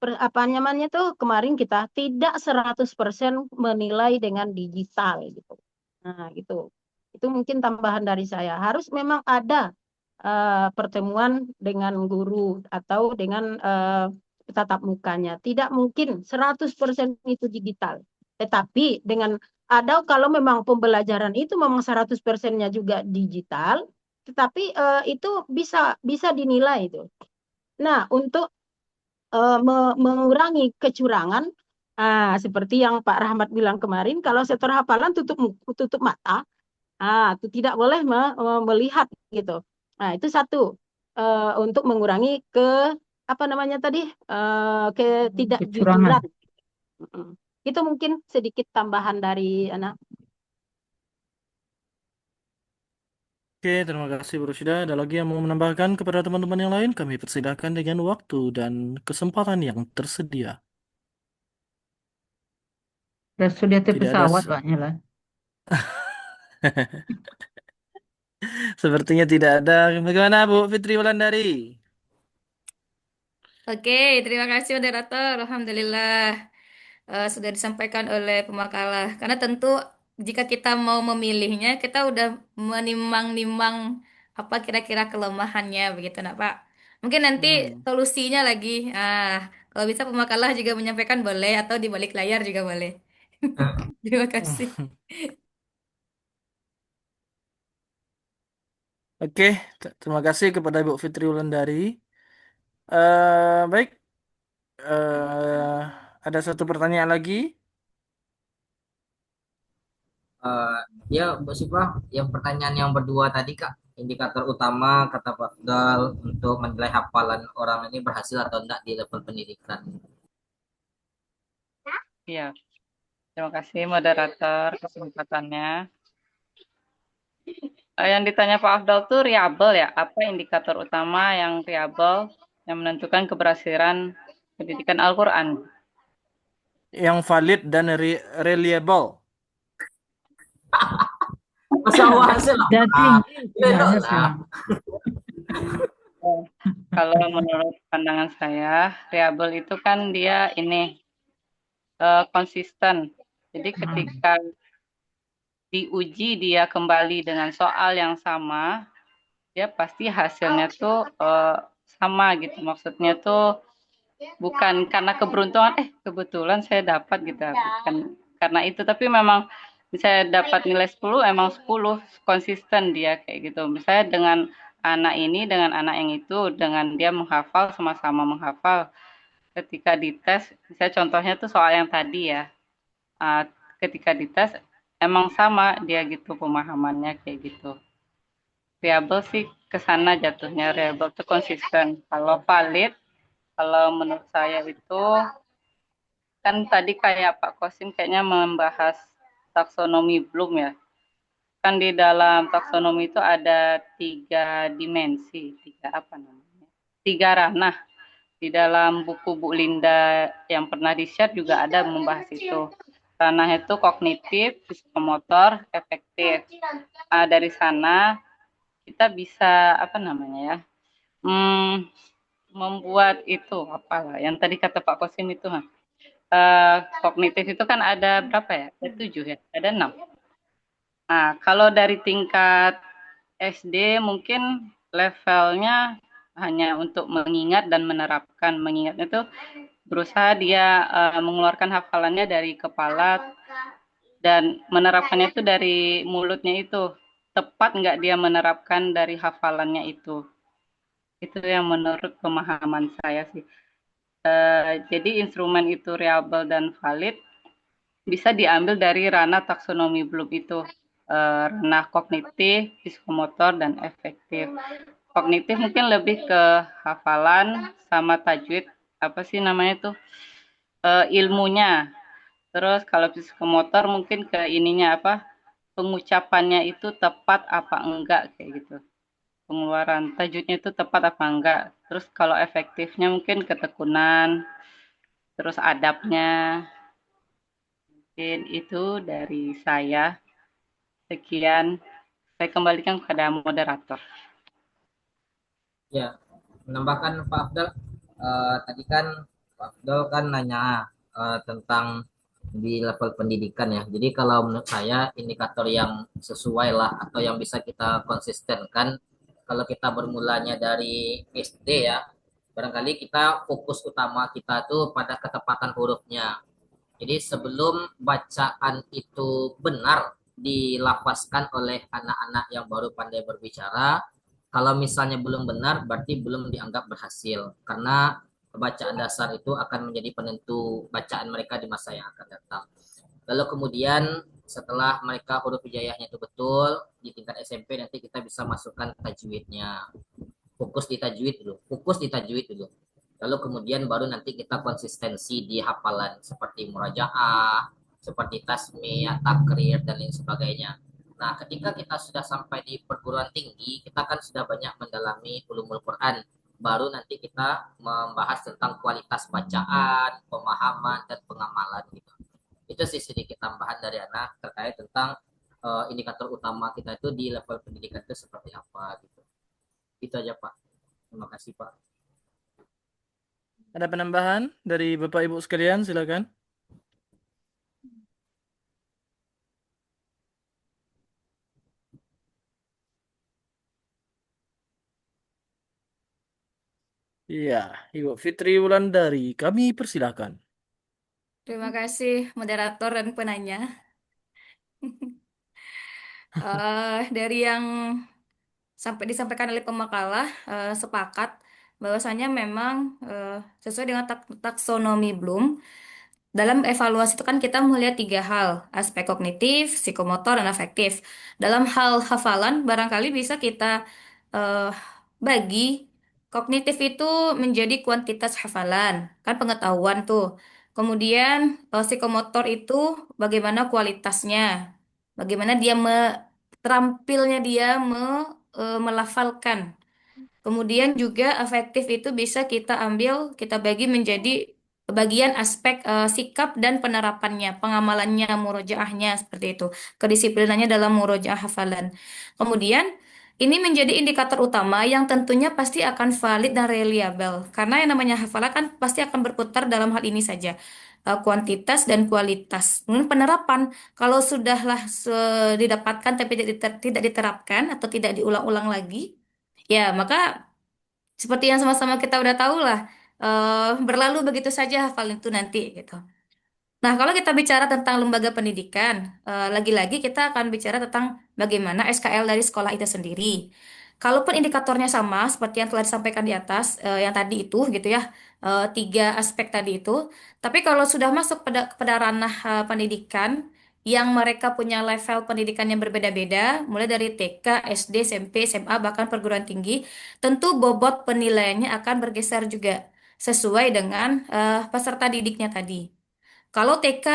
apa namanya tuh kemarin kita tidak 100% menilai dengan digital gitu. Nah, gitu. Itu mungkin tambahan dari saya. Harus memang ada pertemuan dengan guru atau dengan tatap mukanya. Tidak mungkin 100% itu digital. Tetapi dengan ada kalau memang pembelajaran itu memang 100%-nya juga digital, tetapi itu bisa bisa dinilai itu. Nah, untuk mengurangi kecurangan, seperti yang Pak Rahmat bilang kemarin, kalau setor hafalan tutup mata, itu tidak boleh melihat gitu. Nah, itu satu untuk mengurangi apa namanya tadi Kecurangan. ketidakjujuran. Itu mungkin sedikit tambahan dari anak. Oke, terima kasih Bu Rosida. Ada lagi yang mau menambahkan kepada teman-teman yang lain? Kami persilahkan dengan waktu dan kesempatan yang tersedia. Sudah Tidak ada. pesawat Paknya lah. Sepertinya tidak ada. Bagaimana Bu Fitri Wulandari? Oke, terima kasih moderator. Alhamdulillah sudah disampaikan oleh pemakalah. Karena tentu jika kita mau memilihnya, kita udah menimang-nimang apa kira-kira kelemahannya begitu, nak Pak. Mungkin nanti solusinya lagi. Kalau bisa pemakalah juga menyampaikan boleh atau di balik layar juga boleh. Terima kasih. Oke, terima kasih kepada Ibu Fitri Wulandari. Baik, ada satu pertanyaan lagi. Ya, Bu Sifah, yang pertanyaan yang berdua tadi Kak, indikator utama kata Pak Fdal untuk menilai hafalan orang ini berhasil atau enggak di level pendidikan. Iya, terima kasih moderator kesempatannya. Yang ditanya Pak Afdal tuh reliable ya, apa indikator utama yang reliable yang menentukan keberhasilan pendidikan Al-Quran? Yang valid dan reliable. Masalah hasil Jadi, Kalau menurut pandangan saya, reliable itu kan dia ini konsisten. Jadi ketika diuji dia kembali dengan soal yang sama, dia pasti hasilnya tuh sama gitu. Maksudnya tuh bukan karena keberuntungan, kebetulan saya dapat gitu. Bukan karena itu. Tapi memang misalnya dapat nilai 10, emang 10 konsisten dia kayak gitu. Misalnya dengan anak ini, dengan anak yang itu, dengan dia menghafal, sama-sama menghafal. Ketika dites, misalnya contohnya tuh soal yang tadi ya, uh, ketika dites emang sama dia gitu pemahamannya kayak gitu. Variabel sih ke sana jatuhnya, variabel itu konsisten. Kalau valid, kalau menurut saya itu kan tadi kayak Pak Kosim kayaknya membahas taksonomi Bloom ya. Kan di dalam taksonomi itu ada 3 dimensi, 3 ranah. Di dalam buku Bu Linda yang pernah di-share juga ada membahas itu. Ranah itu kognitif, psikomotor, efektif. Dari sana kita bisa membuat itu apalah yang tadi kata Pak Kosim itu kognitif itu kan ada berapa ya? Ada 7 ya, ada 6. Nah, kalau dari tingkat SD mungkin levelnya hanya untuk mengingat dan menerapkan. Mengingatnya itu berusaha dia mengeluarkan hafalannya dari kepala dan menerapkannya itu dari mulutnya itu. Tepat nggak dia menerapkan dari hafalannya itu. Itu yang menurut pemahaman saya sih. Jadi instrumen itu reliable dan valid bisa diambil dari ranah taksonomi Bloom itu. Ranah kognitif, psikomotor, dan efektif. Kognitif mungkin lebih ke hafalan sama tajwid, apa sih namanya itu, ilmunya. Terus kalau psikomotor mungkin ke ininya apa, pengucapannya itu tepat apa enggak kayak gitu. Pengeluaran tajwidnya itu tepat apa enggak. Terus kalau efektifnya mungkin ketekunan, terus adabnya. Mungkin itu dari saya. Sekian, saya kembalikan kepada moderator. Ya, menambahkan Pak Afdal, tadi kan Pak Afdal kan nanya tentang di level pendidikan ya. Jadi kalau menurut saya indikator yang sesuai lah atau yang bisa kita konsistenkan kalau kita bermulanya dari SD ya, barangkali kita fokus utama kita tuh pada ketepatan hurufnya. Jadi sebelum bacaan itu benar dilafazkan oleh anak-anak yang baru pandai berbicara, kalau misalnya belum benar, berarti belum dianggap berhasil. Karena bacaan dasar itu akan menjadi penentu bacaan mereka di masa yang akan datang. Lalu kemudian setelah mereka huruf hijaiyahnya itu betul, di tingkat SMP nanti kita bisa masukkan tajwidnya. Fokus di tajwid dulu. Lalu kemudian baru nanti kita konsistensi di hafalan seperti murajaah, seperti tasmiyah, takrir, dan lain sebagainya. Nah, ketika kita sudah sampai di perguruan tinggi, kita kan sudah banyak mendalami ulumul Quran. Baru nanti kita membahas tentang kualitas bacaan, pemahaman, dan pengamalan gitu. Itu sih sedikit tambahan dari anak terkait tentang indikator utama kita itu di level pendidikan itu seperti apa gitu. Itu aja Pak. Terima kasih Pak. Ada penambahan dari Bapak Ibu sekalian, silakan. Iya, Ibu Fitri Wulandari, kami persilahkan. Terima kasih moderator dan penanya. Dari yang sampai disampaikan oleh pemakalah, sepakat bahwasanya memang sesuai dengan taksonomi Bloom. Dalam evaluasi itu kan kita melihat 3 hal, aspek kognitif, psikomotor, dan afektif. Dalam hal hafalan, barangkali bisa kita eh, bagi kognitif itu menjadi kuantitas hafalan, kan pengetahuan tuh. Kemudian psikomotor itu bagaimana kualitasnya, bagaimana dia terampilnya dia melafalkan. Kemudian juga afektif itu bisa kita ambil, kita bagi menjadi bagian aspek sikap dan penerapannya, pengamalannya, murojaahnya seperti itu, kedisiplinannya dalam murojaah hafalan. Kemudian ini menjadi indikator utama yang tentunya pasti akan valid dan reliable, karena yang namanya hafalan kan pasti akan berputar dalam hal ini saja, kuantitas dan kualitas. Kemudian penerapan, kalau sudahlah didapatkan tapi tidak diterapkan atau tidak diulang-ulang lagi, ya, maka seperti yang sama-sama kita udah tahu lah, berlalu begitu saja hafal itu nanti gitu. Nah, kalau kita bicara tentang lembaga pendidikan, lagi-lagi kita akan bicara tentang bagaimana SKL dari sekolah itu sendiri. Kalaupun indikatornya sama seperti yang telah disampaikan di atas, yang tadi itu gitu ya, tiga aspek tadi itu. Tapi kalau sudah masuk kepada ranah pendidikan yang mereka punya level pendidikan yang berbeda-beda, mulai dari TK, SD, SMP, SMA, bahkan perguruan tinggi, tentu bobot penilaiannya akan bergeser juga sesuai dengan peserta didiknya tadi. Kalau TK,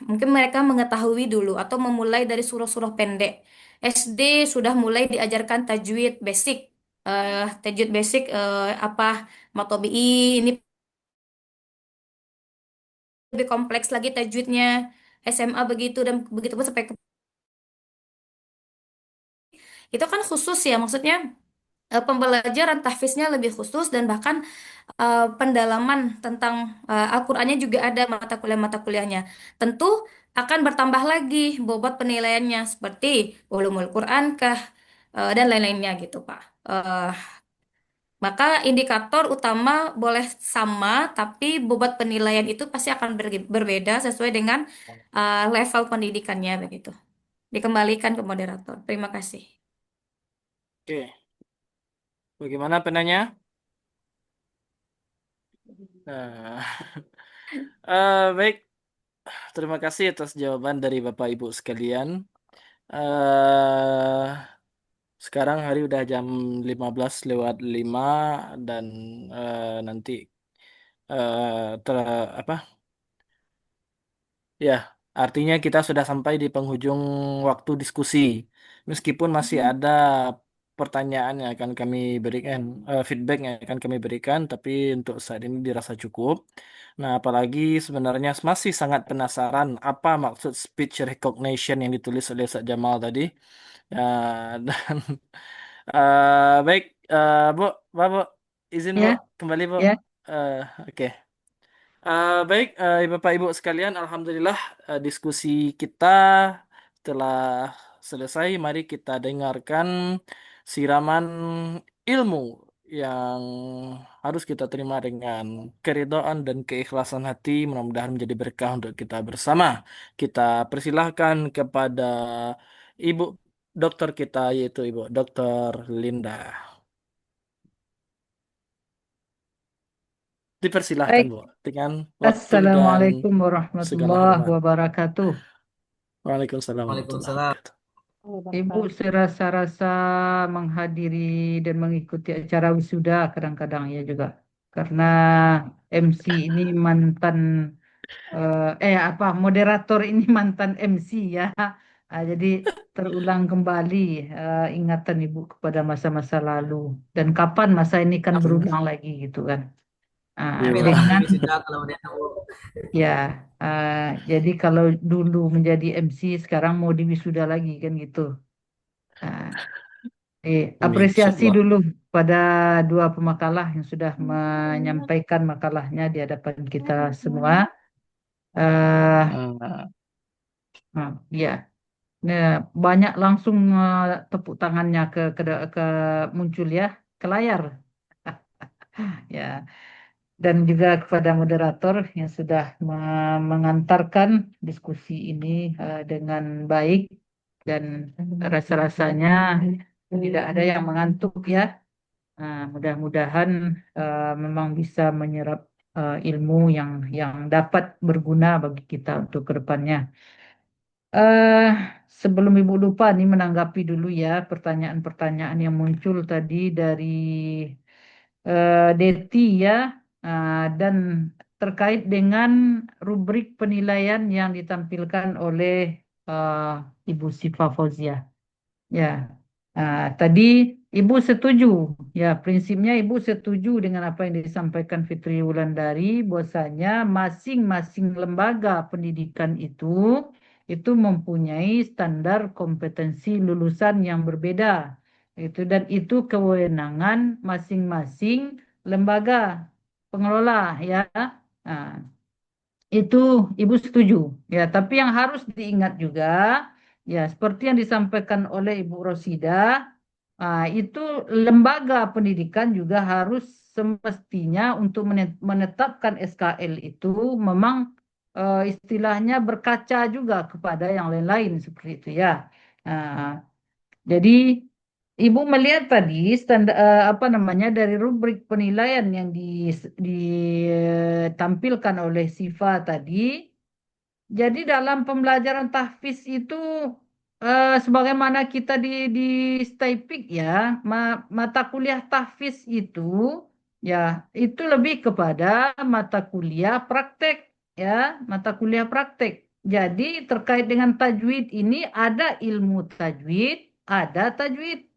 mungkin mereka mengetahui dulu atau memulai dari surah-surah pendek. SD sudah mulai diajarkan tajwid basic. Tajwid basic apa matobi'i ini lebih kompleks lagi tajwidnya. SMA begitu dan begitu pun sampai ke itu kan khusus ya maksudnya pembelajaran tahfiznya lebih khusus dan bahkan pendalaman tentang Al-Qur'annya juga ada mata kuliahnya. Tentu akan bertambah lagi bobot penilaiannya seperti ulumul Quran kah dan lain-lainnya gitu, Pak. Eh, maka indikator utama boleh sama, tapi bobot penilaian itu pasti akan berbeda sesuai dengan level pendidikannya begitu. Dikembalikan ke moderator. Terima kasih. Oke, bagaimana penanya? Nah, baik, terima kasih atas jawaban dari Bapak Ibu sekalian. eh Sekarang hari udah jam 15:05 dan nanti apa? Ya, artinya kita sudah sampai di penghujung waktu diskusi. Meskipun masih ada pertanyaan yang akan kami berikan, feedback yang akan kami berikan, tapi untuk saat ini dirasa cukup. Nah, apalagi sebenarnya masih sangat penasaran apa maksud speech recognition yang ditulis oleh Ustaz Jamal tadi. Ya, dan baik, Bu, Bu, izin Bu, Ya, kembali Bu. ya. Eh, oke. Baik, Bapak Ibu sekalian, Alhamdulillah diskusi kita telah selesai. Mari kita dengarkan siraman ilmu yang harus kita terima dengan keridhaan dan keikhlasan hati. Mudah-mudahan menjadi berkah untuk kita bersama. Kita persilahkan kepada Ibu dokter kita, yaitu Ibu Dokter Linda. Dipersilahkan, Baik. Bu, dengan waktu dan Assalamualaikum segala warahmatullahi hormat. wabarakatuh. Waalaikumsalam warahmatullahi Waalaikumsalam. wabarakatuh. Ibu serasa-rasa menghadiri dan mengikuti acara wisuda kadang-kadang ya juga. Karena MC ini mantan apa moderator ini mantan MC ya. Jadi terulang kembali ingatan Ibu kepada masa-masa lalu dan kapan masa ini kan berulang lagi gitu kan. Amin lah nanti Dengan wisuda kalau udah tahu. ya, eh, jadi kalau dulu menjadi MC, sekarang mau diwisuda lagi kan gitu. Nah, Amin, apresiasi insyaallah. dulu pada dua pemakalah yang sudah menyampaikan makalahnya di hadapan kita semua. Eh, Hmm, ya, nah, banyak langsung tepuk tangannya ke muncul ya ke layar. Ya, dan juga kepada moderator yang sudah mengantarkan diskusi ini dengan baik dan rasa-rasanya tidak ada yang mengantuk ya. Mudah-mudahan memang bisa menyerap ilmu yang dapat berguna bagi kita untuk ke depannya. Eh, Sebelum Ibu lupa nih menanggapi dulu ya pertanyaan-pertanyaan yang muncul tadi dari Deti ya, dan terkait dengan rubrik penilaian yang ditampilkan oleh Ibu Sifa Fauzia. Ya, tadi Ibu setuju, ya prinsipnya Ibu setuju dengan apa yang disampaikan Fitri Wulandari, bahwasanya masing-masing lembaga pendidikan itu mempunyai standar kompetensi lulusan yang berbeda. Dan itu kewenangan masing-masing lembaga pengelola ya. Nah, itu Ibu setuju. Ya, tapi yang harus diingat juga, ya seperti yang disampaikan oleh Ibu Rosida, itu lembaga pendidikan juga harus semestinya untuk menetapkan SKL itu memang istilahnya berkaca juga kepada yang lain-lain seperti itu ya. Nah, jadi Ibu melihat tadi standar apa namanya dari rubrik penilaian yang ditampilkan oleh Sifa tadi. Jadi dalam pembelajaran tahfiz itu sebagaimana kita di Staipik ya, mata kuliah tahfiz ya itu lebih kepada mata kuliah praktek ya, mata kuliah praktek. Jadi terkait dengan tajwid ini ada ilmu tajwid, ada tajwid,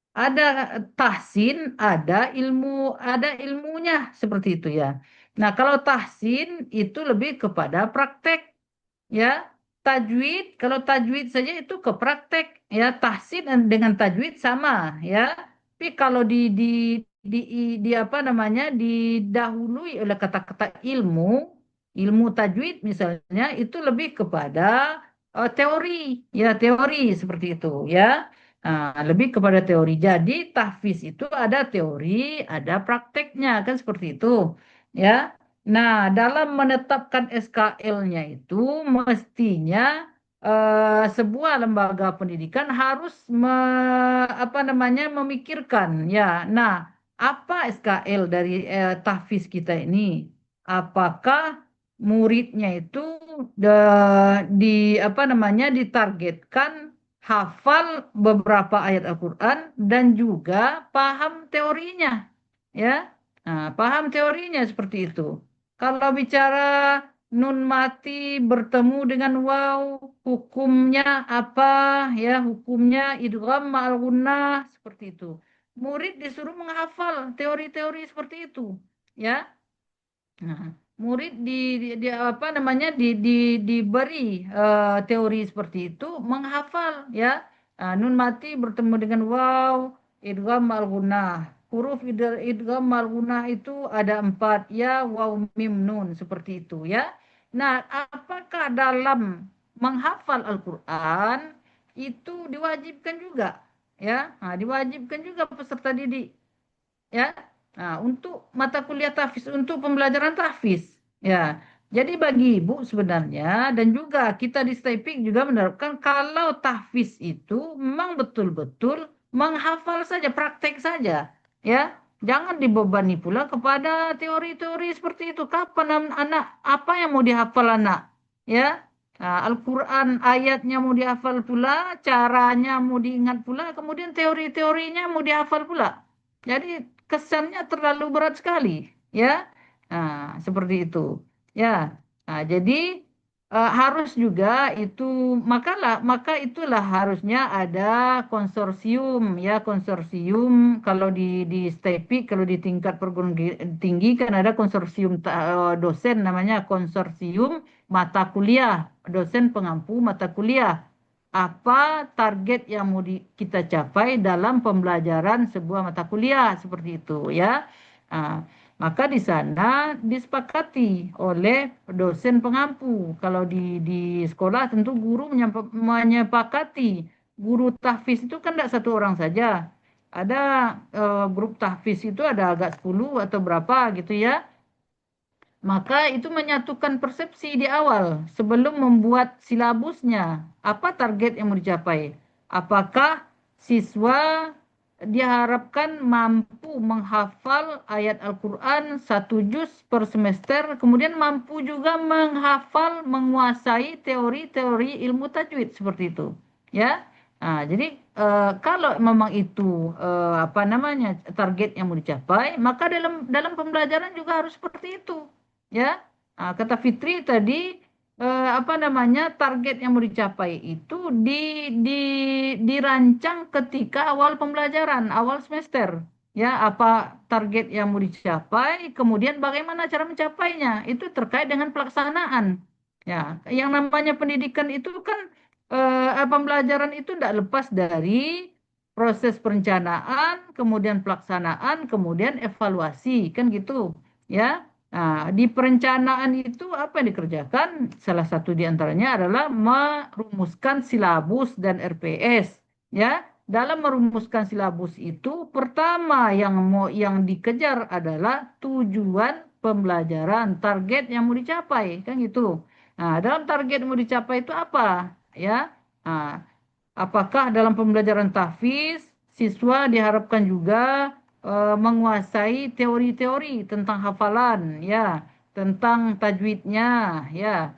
ada tahsin, ada ilmunya seperti itu ya. Nah, kalau tahsin itu lebih kepada praktek ya. Tajwid, kalau tajwid saja itu ke praktek ya. Tahsin dengan tajwid sama ya. Tapi kalau di, di apa namanya didahului oleh kata-kata ilmu, ilmu tajwid misalnya itu lebih kepada teori ya, teori seperti itu ya. Nah, lebih kepada teori. Jadi tahfiz itu ada teori, ada prakteknya kan seperti itu ya. Nah, dalam menetapkan SKL-nya itu mestinya sebuah lembaga pendidikan harus apa namanya memikirkan ya. Nah, apa SKL dari tahfiz kita ini? Apakah muridnya itu di apa namanya ditargetkan hafal beberapa ayat Al-Quran dan juga paham teorinya ya. Nah, paham teorinya seperti itu. Kalau bicara nun mati bertemu dengan waw, hukumnya apa ya? Hukumnya idgham ma'al gunnah seperti itu. Murid disuruh menghafal teori-teori seperti itu, ya. Nah, murid apa namanya diberi teori seperti itu menghafal ya. Nun mati bertemu dengan waw, idgham al gunnah. Huruf idgham al gunnah itu ada 4 ya, waw, mim, nun seperti itu ya. Nah, apakah dalam menghafal Al-Qur'an itu diwajibkan juga ya? Nah, diwajibkan juga peserta didik ya. Nah, untuk mata kuliah tahfiz, untuk pembelajaran tahfiz, ya. Jadi bagi ibu sebenarnya dan juga kita di Stepik juga menerapkan kalau tahfiz itu memang betul-betul menghafal saja, praktek saja, ya. Jangan dibebani pula kepada teori-teori seperti itu. Kapan anak apa yang mau dihafal anak, ya? Nah, Al-Quran ayatnya mau dihafal pula, caranya mau diingat pula, kemudian teori-teorinya mau dihafal pula. Jadi kesannya terlalu berat sekali, ya. Nah, seperti itu. Ya. Nah, jadi harus juga itu maka itulah harusnya ada konsorsium ya, konsorsium kalau di STEPI kalau di tingkat perguruan tinggi kan ada konsorsium dosen namanya konsorsium mata kuliah, dosen pengampu mata kuliah apa target yang mau kita capai dalam pembelajaran sebuah mata kuliah seperti itu ya. Nah, maka di sana disepakati oleh dosen pengampu. Kalau di sekolah tentu guru menyepakati. Guru tahfiz itu kan tidak satu orang saja. Ada grup tahfiz itu ada agak 10 atau berapa gitu ya. Maka itu menyatukan persepsi di awal sebelum membuat silabusnya. Apa target yang mau dicapai? Apakah siswa diharapkan mampu menghafal ayat Al-Quran 1 juz per semester, kemudian mampu juga menghafal, menguasai teori-teori ilmu tajwid seperti itu. Ya, nah, jadi kalau memang itu apa namanya target yang mau dicapai, maka dalam pembelajaran juga harus seperti itu ya. Nah, kata Fitri tadi apa namanya target yang mau dicapai itu dirancang ketika awal pembelajaran, awal semester. Ya, apa target yang mau dicapai, kemudian bagaimana cara mencapainya, itu terkait dengan pelaksanaan. Ya, yang namanya pendidikan itu kan pembelajaran itu tidak lepas dari proses perencanaan, kemudian pelaksanaan, kemudian evaluasi, kan gitu. Ya, nah, di perencanaan itu apa yang dikerjakan? Salah satu di antaranya adalah merumuskan silabus dan RPS. Ya, dalam merumuskan silabus itu pertama yang dikejar adalah tujuan pembelajaran, target yang mau dicapai, kan gitu. Nah, dalam target mau dicapai itu apa? Ya. Nah, apakah dalam pembelajaran tahfiz siswa diharapkan juga menguasai teori-teori tentang hafalan, ya, tentang tajwidnya, ya.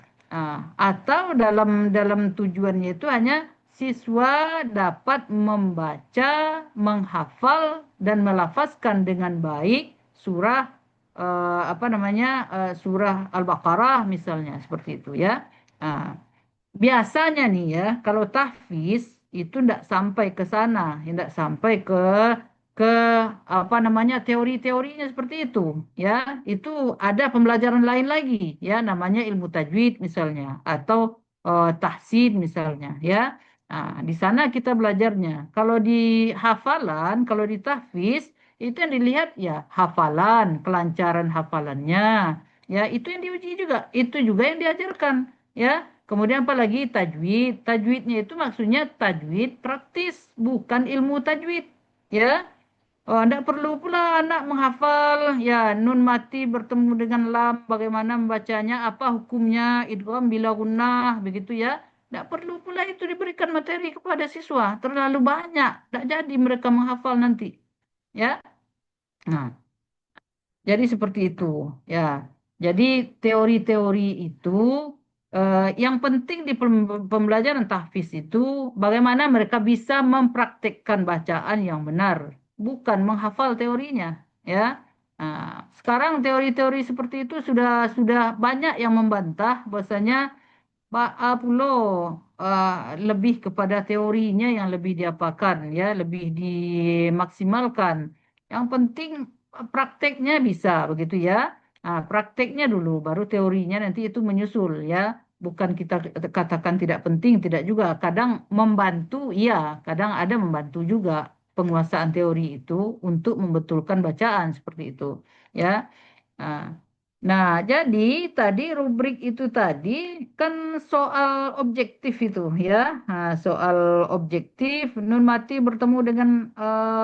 Atau dalam dalam tujuannya itu hanya siswa dapat membaca, menghafal dan melafazkan dengan baik surah apa namanya surah Al-Baqarah misalnya seperti itu ya. Nah, biasanya nih ya, kalau tahfiz itu tidak sampai ke sana, tidak sampai ke apa namanya teori-teorinya seperti itu, ya. Itu ada pembelajaran lain lagi, ya, namanya ilmu tajwid misalnya, atau tahsin misalnya, ya. Nah, di sana kita belajarnya. Kalau di hafalan, kalau di tahfiz itu yang dilihat ya hafalan, kelancaran hafalannya, ya itu yang diuji juga, itu juga yang diajarkan, ya. Kemudian apalagi tajwid. Tajwidnya itu maksudnya tajwid praktis, bukan ilmu tajwid. Ya, oh, tidak perlu pula anak menghafal ya nun mati bertemu dengan lam, bagaimana membacanya, apa hukumnya, idgham bila gunnah, begitu ya. Tidak perlu pula itu diberikan materi kepada siswa, terlalu banyak, tidak jadi mereka menghafal nanti. Ya, nah. Jadi seperti itu, ya. Jadi teori-teori itu yang penting di pembelajaran tahfiz itu bagaimana mereka bisa mempraktekkan bacaan yang benar, bukan menghafal teorinya, ya. Nah, sekarang teori-teori seperti itu sudah banyak yang membantah bahwasanya Pak Pulo lebih kepada teorinya yang lebih diapakan, ya, lebih dimaksimalkan. Yang penting prakteknya bisa begitu ya. Nah, prakteknya dulu, baru teorinya nanti itu menyusul ya. Bukan kita katakan tidak penting, tidak juga. Kadang membantu, iya. Kadang ada membantu juga penguasaan teori itu untuk membetulkan bacaan seperti itu, ya. Nah, nah, jadi tadi rubrik itu tadi kan soal objektif itu ya. Nah, soal objektif nun mati bertemu dengan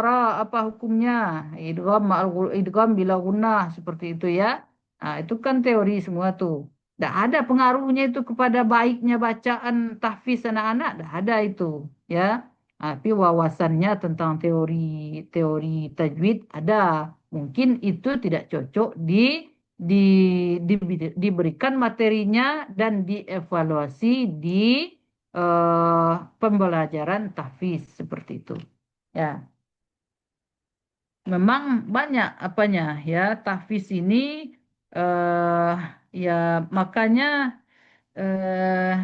ra apa hukumnya? Idgham idgham bila gunnah seperti itu ya. Nah, itu kan teori semua tuh. Tidak ada pengaruhnya itu kepada baiknya bacaan tahfiz anak-anak, tidak ada itu ya. Tapi wawasannya tentang teori tajwid ada. Mungkin itu tidak cocok di, diberikan materinya dan dievaluasi di pembelajaran tahfiz seperti itu. Ya, memang banyak apanya ya tahfiz ini eh ya makanya eh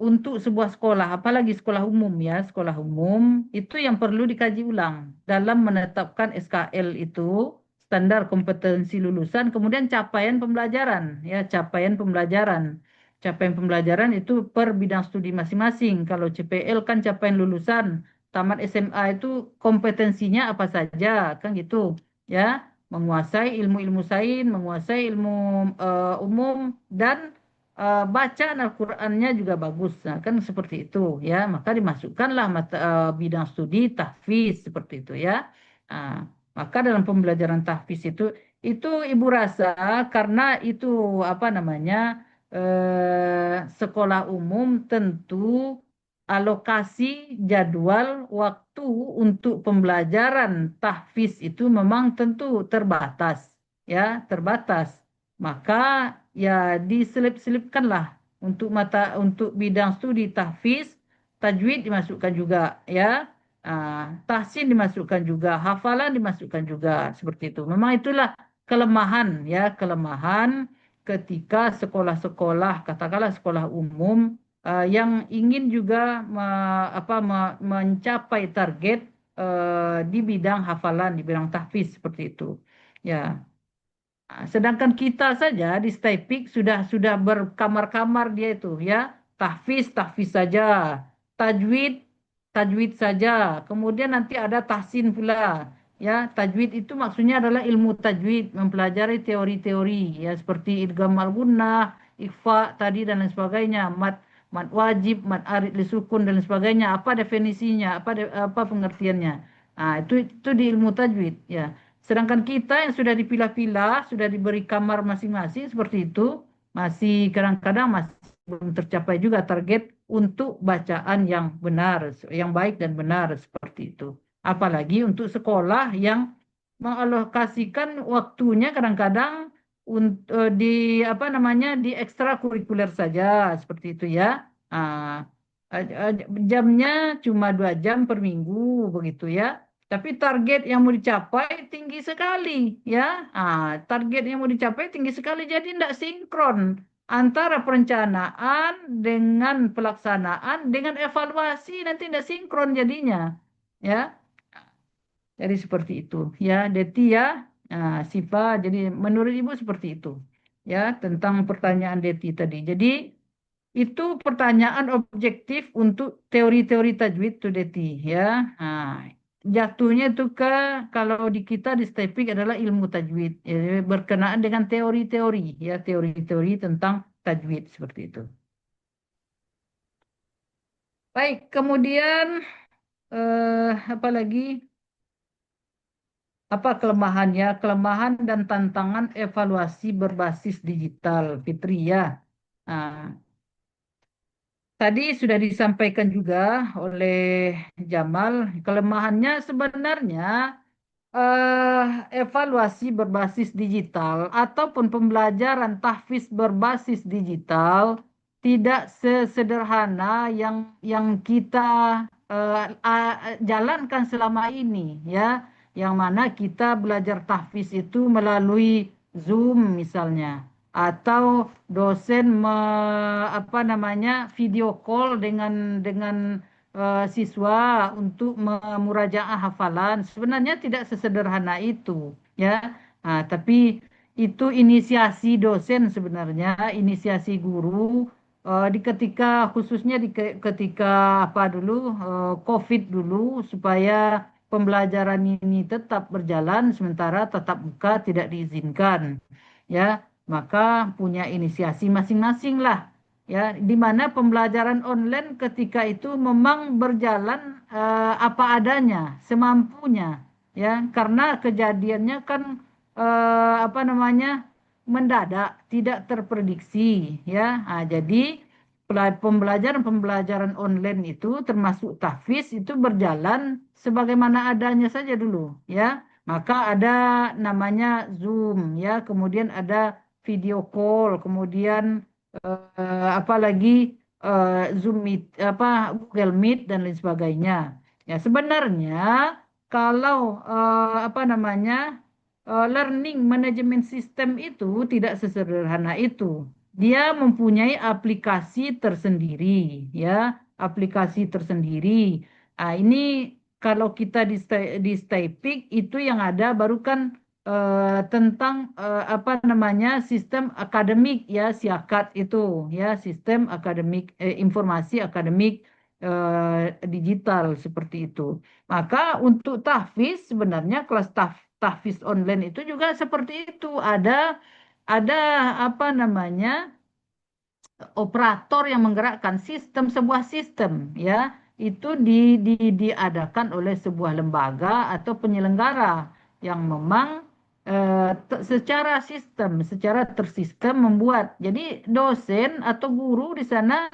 untuk sebuah sekolah, apalagi sekolah umum ya, sekolah umum itu yang perlu dikaji ulang dalam menetapkan SKL itu, standar kompetensi lulusan, kemudian capaian pembelajaran, ya, capaian pembelajaran. Capaian pembelajaran itu per bidang studi masing-masing. Kalau CPL kan capaian lulusan, tamat SMA itu kompetensinya apa saja, kan gitu, ya. Menguasai ilmu-ilmu sains, menguasai ilmu umum dan bacaan Al-Qur'annya juga bagus. Nah, kan seperti itu ya. Maka dimasukkanlah bidang studi tahfiz seperti itu ya. Nah, maka dalam pembelajaran tahfiz itu Ibu rasa karena itu apa namanya sekolah umum tentu alokasi jadwal waktu untuk pembelajaran tahfiz itu memang tentu terbatas ya, terbatas. Maka ya diselip-selipkanlah untuk bidang studi tahfiz, tajwid dimasukkan juga ya. Tahsin dimasukkan juga, hafalan dimasukkan juga seperti itu. Memang itulah kelemahan ya, kelemahan ketika sekolah-sekolah, katakanlah sekolah umum yang ingin juga mencapai target di bidang hafalan, di bidang tahfiz seperti itu. Ya. Sedangkan kita saja di Stipik sudah berkamar-kamar dia itu ya. Tahfiz, tahfiz saja. Tajwid, tajwid saja. Kemudian nanti ada tahsin pula. Ya, tajwid itu maksudnya adalah ilmu tajwid, mempelajari teori-teori ya seperti idgham al-gunnah, ikhfa tadi dan lain sebagainya, mat wajib, mat arid lisukun dan lain sebagainya. Apa definisinya? Apa pengertiannya? Nah, itu di ilmu tajwid ya. Sedangkan kita yang sudah dipilah-pilah, sudah diberi kamar masing-masing seperti itu, masih kadang-kadang masih belum tercapai juga target untuk bacaan yang benar, yang baik dan benar seperti itu. Apalagi untuk sekolah yang mengalokasikan waktunya kadang-kadang di apa namanya di ekstrakurikuler saja seperti itu ya. Ah, jamnya cuma 2 jam per minggu begitu ya. Tapi target yang mau dicapai tinggi sekali ya. Target yang mau dicapai tinggi sekali jadi tidak sinkron antara perencanaan dengan pelaksanaan dengan evaluasi nanti tidak sinkron jadinya ya. Jadi seperti itu ya, Deti ya. Sipa, jadi menurut Ibu seperti itu ya tentang pertanyaan Deti tadi. Jadi itu pertanyaan objektif untuk teori-teori tajwid tuh Deti ya. Jatuhnya itu kalau di kita di STEPIK adalah ilmu tajwid, ya, berkenaan dengan teori-teori ya, teori-teori tentang tajwid seperti itu. Baik, kemudian apa lagi? Apa kelemahannya? Kelemahan dan tantangan evaluasi berbasis digital, Fitri ya. Nah, tadi sudah disampaikan juga oleh Jamal, kelemahannya sebenarnya eh, evaluasi berbasis digital ataupun pembelajaran tahfiz berbasis digital tidak sesederhana yang kita jalankan selama ini ya, yang mana kita belajar tahfiz itu melalui Zoom misalnya atau dosen apa namanya video call dengan siswa untuk memurajaah hafalan sebenarnya tidak sesederhana itu ya. Tapi itu inisiasi dosen sebenarnya, inisiasi guru di ketika khususnya ketika apa dulu COVID dulu supaya pembelajaran ini tetap berjalan sementara tatap muka tidak diizinkan ya, maka punya inisiasi masing-masing lah ya, di mana pembelajaran online ketika itu memang berjalan apa adanya, semampunya ya, karena kejadiannya kan apa namanya mendadak, tidak terprediksi ya. Jadi pembelajaran online itu termasuk tahfiz itu berjalan sebagaimana adanya saja dulu ya. Maka ada namanya Zoom ya, kemudian ada video call, kemudian apalagi Zoom Meet, apa Google Meet dan lain sebagainya. Ya sebenarnya kalau apa namanya learning management system itu tidak sesederhana itu. Dia mempunyai aplikasi tersendiri, ya, aplikasi tersendiri. Ini kalau kita di Staypick itu yang ada baru kan tentang apa namanya sistem akademik ya, SIAKAT itu ya, sistem akademik informasi akademik digital seperti itu. Maka untuk tahfiz sebenarnya kelas tahfiz online itu juga seperti itu. Ada apa namanya operator yang menggerakkan sistem, sebuah sistem ya, itu diadakan oleh sebuah lembaga atau penyelenggara yang memang secara sistem, secara tersistem membuat. Jadi dosen atau guru di sana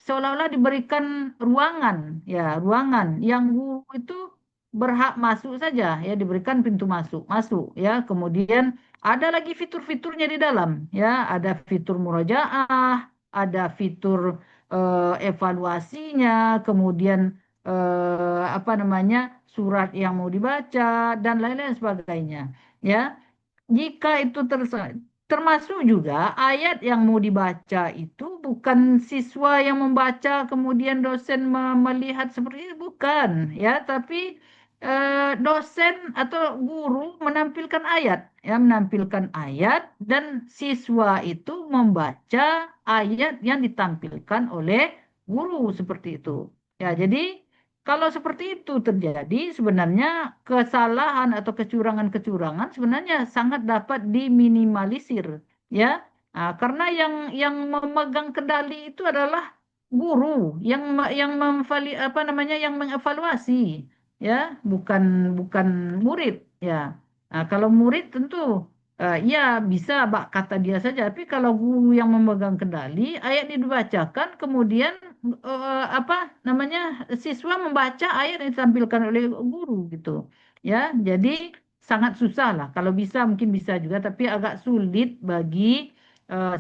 seolah-olah diberikan ruangan, ya ruangan yang guru itu berhak masuk saja, ya diberikan pintu masuk, masuk, ya. Kemudian ada lagi fitur-fiturnya di dalam, ya ada fitur murojaah, ada fitur evaluasinya, kemudian apa namanya surat yang mau dibaca dan lain-lain sebagainya. Ya, jika itu termasuk juga ayat yang mau dibaca itu bukan siswa yang membaca kemudian dosen melihat seperti itu bukan ya, tapi dosen atau guru menampilkan ayat ya, menampilkan ayat dan siswa itu membaca ayat yang ditampilkan oleh guru seperti itu ya. Jadi kalau seperti itu terjadi, sebenarnya kesalahan atau kecurangan-kecurangan sebenarnya sangat dapat diminimalisir, ya. Karena yang memegang kendali itu adalah guru, yang apa namanya, yang mengevaluasi, ya, bukan bukan murid, ya. Kalau murid tentu Ya bisa kata dia saja, tapi kalau guru yang memegang kendali, ayat ini dibacakan, kemudian apa namanya siswa membaca ayat yang ditampilkan oleh guru gitu, ya. Jadi sangat susah lah. Kalau bisa mungkin bisa juga, tapi agak sulit bagi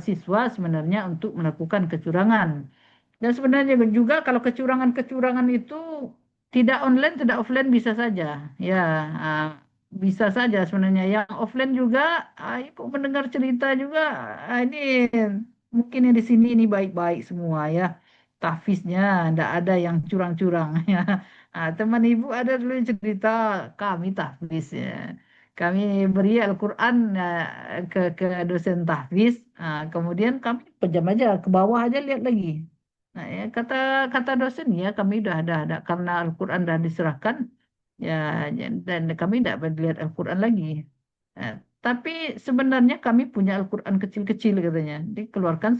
siswa sebenarnya untuk melakukan kecurangan. Dan sebenarnya juga kalau kecurangan-kecurangan itu tidak online, tidak offline bisa saja. Ya, ah, bisa saja sebenarnya. Yang offline juga, ibu mendengar cerita juga, ini mungkin yang di sini ini baik-baik semua ya. Tahfiznya, tidak ada yang curang-curang ya. Teman ibu ada dulu yang cerita, kami tahfiz ya. Kami beri Al-Quran ke dosen tahfiz, kemudian kami pejam aja ke bawah aja lihat lagi. Nah, ya, kata kata dosen ya kami dah karena Al-Quran dah diserahkan ya, dan kami tidak lihat Al-Quran lagi. Nah, tapi sebenarnya kami punya Al-Quran kecil-kecil katanya. Dikeluarkan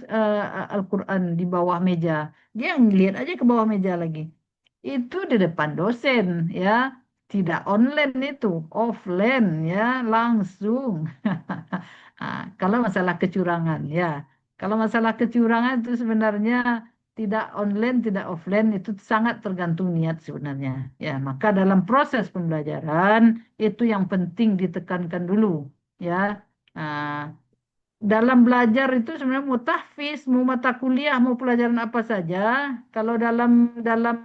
Al-Quran di bawah meja. Dia ngelihat aja ke bawah meja lagi. Itu di depan dosen ya. Tidak online itu, offline ya, langsung. Kalau masalah kecurangan ya. Kalau masalah kecurangan itu sebenarnya tidak online, tidak offline itu sangat tergantung niat sebenarnya. Ya, maka dalam proses pembelajaran itu yang penting ditekankan dulu. Ya, Nah, dalam belajar itu sebenarnya mau tahfiz, mau mata kuliah, mau pelajaran apa saja. Kalau dalam dalam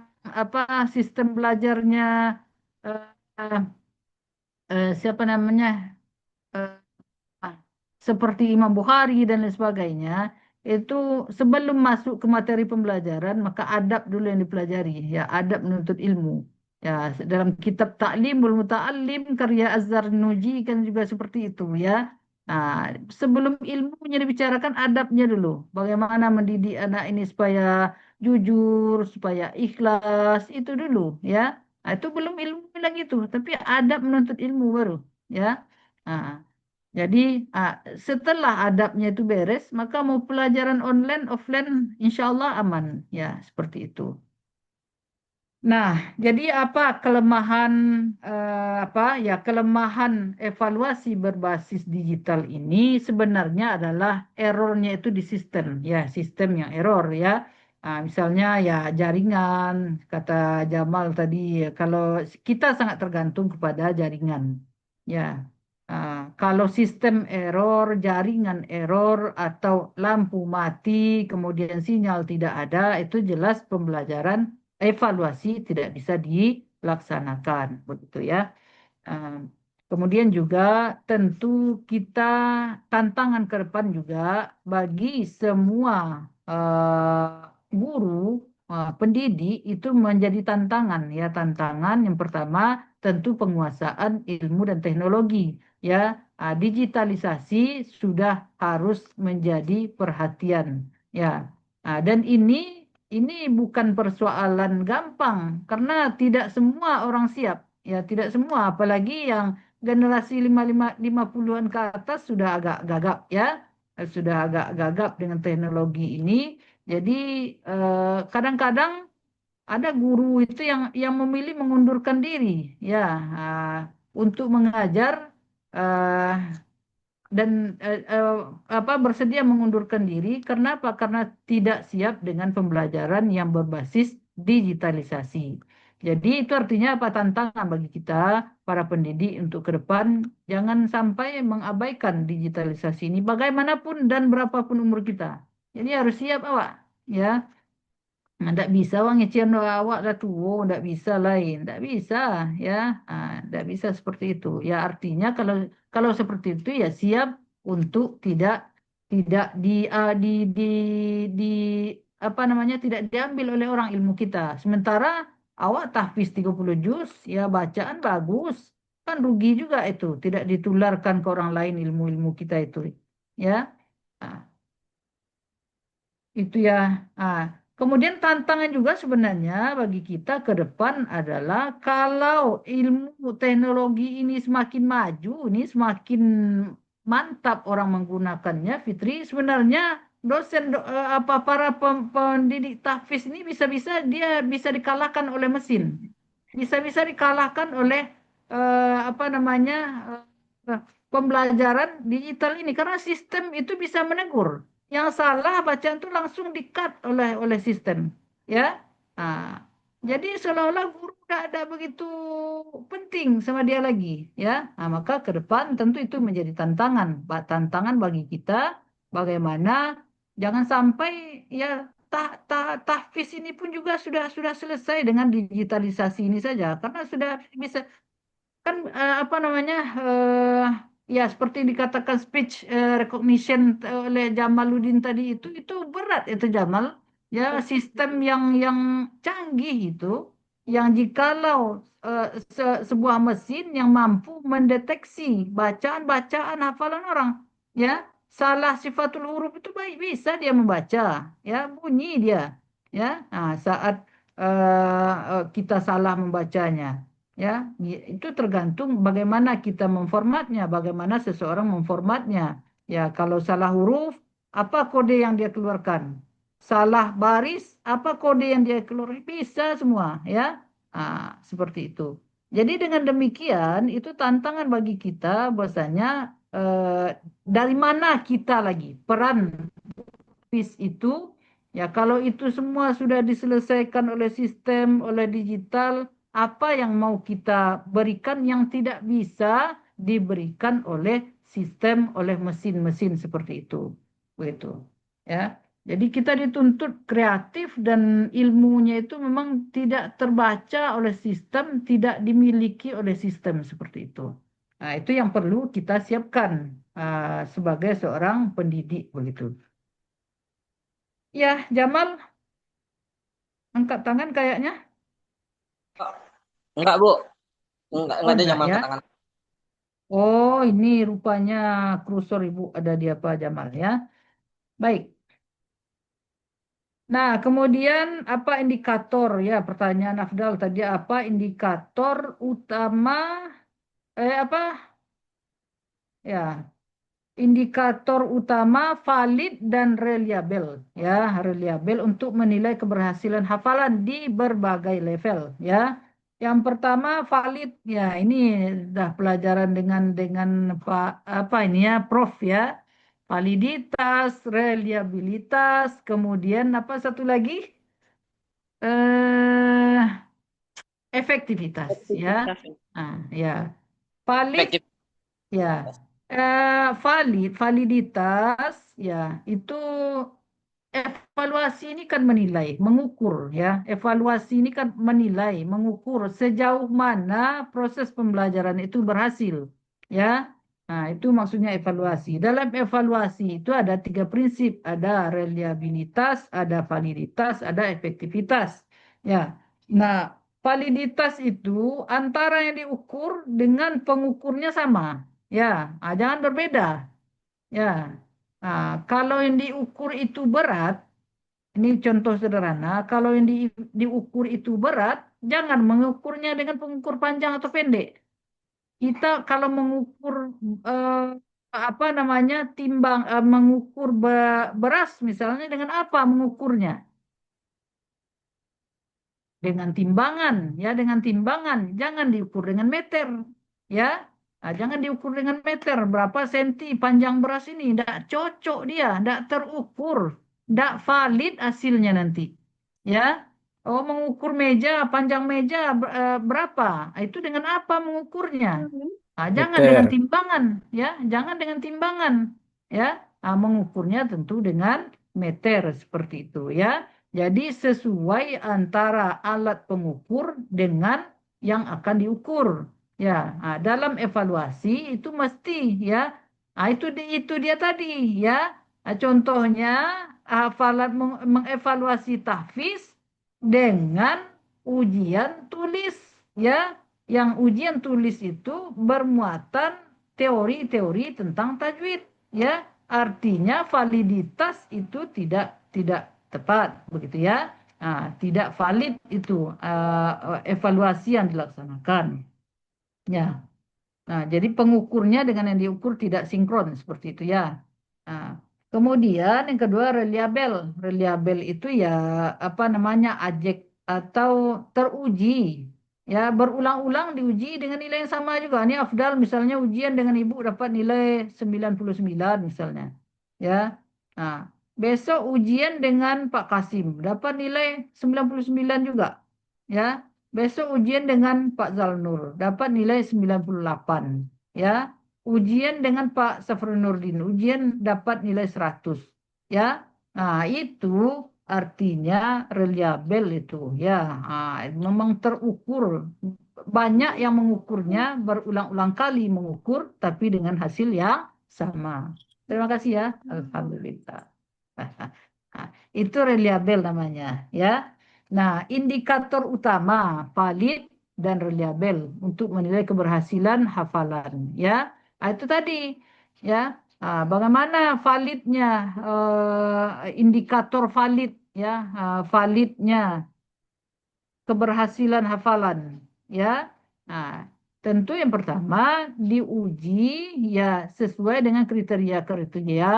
apa sistem belajarnya eh, eh, siapa namanya? eh, Ah, seperti Imam Bukhari dan lain sebagainya, itu sebelum masuk ke materi pembelajaran, maka adab dulu yang dipelajari, ya adab menuntut ilmu. Ya, dalam kitab Ta'limul Muta'allim karya Az-Zarnuji kan juga seperti itu ya. Nah, sebelum ilmunya dibicarakan adabnya dulu. Bagaimana mendidik anak ini supaya jujur, supaya ikhlas, itu dulu ya. Nah, itu belum ilmu lagi tuh, tapi adab menuntut ilmu baru ya. Nah, jadi setelah adabnya itu beres, maka mau pelajaran online, offline, insya Allah aman. Ya, seperti itu. Nah, jadi apa kelemahan kelemahan evaluasi berbasis digital ini sebenarnya adalah errornya itu di sistem, ya sistem yang error ya. Misalnya ya jaringan, kata Jamal tadi, kalau kita sangat tergantung kepada jaringan, ya. Kalau sistem error, jaringan error, atau lampu mati, kemudian sinyal tidak ada, itu jelas pembelajaran evaluasi tidak bisa dilaksanakan, begitu ya. Eh, Kemudian juga tentu kita tantangan ke depan juga bagi semua eh, guru, pendidik itu menjadi tantangan ya, tantangan yang pertama tentu penguasaan ilmu dan teknologi ya. Digitalisasi sudah harus menjadi perhatian ya. Dan ini bukan persoalan gampang karena tidak semua orang siap. Ya, tidak semua, apalagi yang generasi 50-an ke atas sudah agak gagap ya. Sudah agak gagap dengan teknologi ini. Jadi kadang-kadang ada guru itu yang memilih mengundurkan diri ya, untuk mengajar, eh, dan bersedia mengundurkan diri karena apa? Karena tidak siap dengan pembelajaran yang berbasis digitalisasi. Jadi itu artinya apa? Tantangan bagi kita para pendidik untuk ke depan jangan sampai mengabaikan digitalisasi ini bagaimanapun dan berapapun umur kita. Jadi harus siap awak, ya. Nggak bisa wang ngecian doa awak dah tua, nggak bisa lain, nggak bisa ya, nggak bisa seperti itu. Ya artinya kalau seperti itu ya siap untuk tidak tidak di apa namanya tidak diambil oleh orang ilmu kita. Sementara awak tahfiz 30 juz, ya bacaan bagus, kan rugi juga itu, tidak ditularkan ke orang lain ilmu-ilmu kita itu, ya. Nah, itu ya. Ah, kemudian tantangan juga sebenarnya bagi kita ke depan adalah kalau ilmu teknologi ini semakin maju, ini semakin mantap orang menggunakannya, Fitri, sebenarnya para pendidik tahfiz ini bisa-bisa dia bisa dikalahkan oleh mesin. Bisa-bisa dikalahkan oleh apa namanya pembelajaran digital ini karena sistem itu bisa menegur. Yang salah bacaan itu langsung di-cut oleh sistem, ya. Nah, jadi seolah-olah guru tidak ada begitu penting sama dia lagi, ya. Nah, maka ke depan tentu itu menjadi tantangan bagi kita bagaimana jangan sampai ya tahfiz ini pun juga sudah selesai dengan digitalisasi ini saja karena sudah bisa kan apa namanya ya seperti dikatakan speech recognition oleh Jamaluddin tadi itu berat itu Jamal ya sistem yang canggih itu yang jikalau sebuah mesin yang mampu mendeteksi bacaan-bacaan hafalan orang ya salah sifatul huruf itu baik bisa dia membaca ya bunyi dia ya nah, saat kita salah membacanya ya itu tergantung bagaimana kita memformatnya bagaimana seseorang memformatnya ya kalau salah huruf apa kode yang dia keluarkan salah baris apa kode yang dia keluarkan bisa semua ya seperti itu jadi dengan demikian itu tantangan bagi kita bahwasanya dari mana kita lagi peran peace itu ya kalau itu semua sudah diselesaikan oleh sistem, oleh digital, apa yang mau kita berikan yang tidak bisa diberikan oleh sistem, oleh mesin-mesin seperti itu. Begitu. Ya. Jadi kita dituntut kreatif dan ilmunya itu memang tidak terbaca oleh sistem, tidak dimiliki oleh sistem seperti itu. Nah, itu yang perlu kita siapkan sebagai seorang pendidik begitu. Ya, Jamal angkat tangan kayaknya. Enggak, Bu. Enggak Oh, ada enggak jam ya. angkat tangan. Oh, ini rupanya kursor Ibu ada di apa Jamal ya. Baik. Nah, kemudian apa indikator ya? Pertanyaan Afdal tadi apa indikator utama apa? Ya, indikator utama valid dan reliable ya reliable untuk menilai keberhasilan hafalan di berbagai level ya yang pertama valid ya ini dah pelajaran dengan Pak apa ini ya Prof ya validitas reliabilitas kemudian apa satu lagi eh efektivitas ya Aktivitas. ya valid Efektif. ya, validitas ya itu evaluasi ini kan menilai, mengukur ya. Evaluasi ini kan menilai, mengukur sejauh mana proses pembelajaran itu berhasil ya. Nah, itu maksudnya evaluasi. Dalam evaluasi itu ada tiga prinsip, ada reliabilitas, ada validitas, ada efektivitas. Ya. Nah, validitas itu antara yang diukur dengan pengukurnya sama. Ya, jangan berbeda. Ya, kalau yang diukur itu berat, ini contoh sederhana, kalau yang diukur itu berat, jangan mengukurnya dengan pengukur panjang atau pendek. Kita kalau mengukur eh, apa namanya mengukur beras misalnya dengan apa mengukurnya? Dengan timbangan ya dengan timbangan jangan diukur dengan meter ya jangan diukur dengan meter berapa senti panjang beras ini tidak cocok dia tidak terukur tidak valid hasilnya nanti ya oh mengukur meja panjang meja berapa. Itu dengan apa mengukurnya. Jangan dengan Meter. timbangan ya jangan dengan timbangan ya mengukurnya tentu dengan meter seperti itu ya jadi sesuai antara alat pengukur dengan yang akan diukur. Ya, dalam evaluasi itu mesti ya. Itu dia tadi ya. Contohnya hafalan mengevaluasi tahfiz dengan ujian tulis ya. Yang ujian tulis itu bermuatan teori-teori tentang tajwid ya. Artinya validitas itu tidak tepat begitu ya. Tidak valid itu evaluasi yang dilaksanakan. Ya. Nah, jadi pengukurnya dengan yang diukur tidak sinkron seperti itu ya. Nah, kemudian yang kedua reliable. Reliable itu ya apa namanya ajek atau teruji Ya, berulang-ulang diuji dengan nilai yang sama juga. Ini Afdal misalnya ujian dengan ibu dapat nilai 99 misalnya. Ya. Nah, besok ujian dengan Pak Kasim dapat nilai 99 juga. Ya. Besok ujian dengan Pak Zalnur dapat nilai 98. Ya. Ujian dengan Pak Safrinurdin, ujian dapat nilai 100. Ya. Nah, itu artinya reliabel itu ya. Memang terukur. Banyak yang mengukurnya berulang-ulang kali mengukur tapi dengan hasil yang sama. Terima kasih ya. Alhamdulillah. Nah, itu reliabel namanya ya. Nah, indikator utama valid dan reliabel untuk menilai keberhasilan hafalan ya. Itu tadi ya. Bagaimana validnya indikator valid ya, validnya keberhasilan hafalan ya. Nah, tentu yang pertama diuji ya sesuai dengan kriteria-kriteria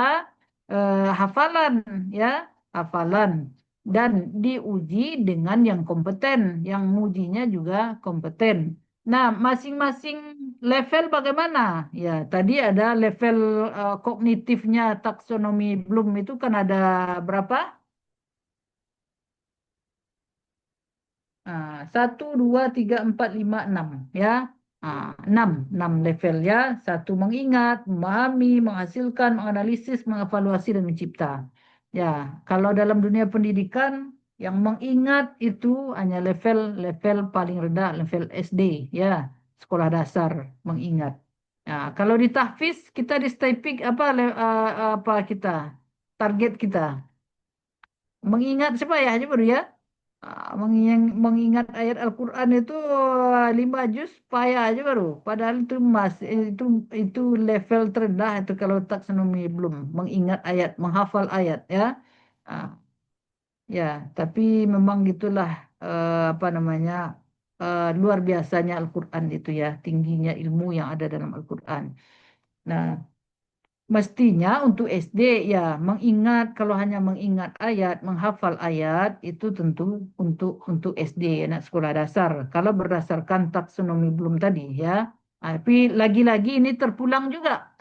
hafalan ya, hafalan dan diuji dengan yang kompeten, yang ngujinya juga kompeten. Nah, masing-masing level bagaimana? Ya, tadi ada level kognitifnya taksonomi Bloom itu kan ada berapa? 1, 2, 3, 4, 5, 6 ya. 6 level ya. Satu mengingat, memahami, menghasilkan, menganalisis, mengevaluasi dan mencipta. Ya, kalau dalam dunia pendidikan yang mengingat itu hanya level paling rendah, level SD ya, sekolah dasar mengingat. Nah, kalau di tahfiz kita di stepik apa apa kita target kita mengingat supaya aja baru ya. Mengingat ayat Al-Quran itu 5 juz payah aja baru. Padahal itu itu level terendah itu kalau taksonomi belum mengingat ayat, menghafal ayat ya. Ah, ya, tapi memang gitulah apa namanya luar biasanya Al-Quran itu ya, tingginya ilmu yang ada dalam Al-Quran. Nah, mestinya untuk SD ya mengingat kalau hanya mengingat ayat, menghafal ayat itu tentu untuk SD anak sekolah dasar. Kalau berdasarkan taksonomi belum tadi ya. Tapi lagi-lagi ini terpulang juga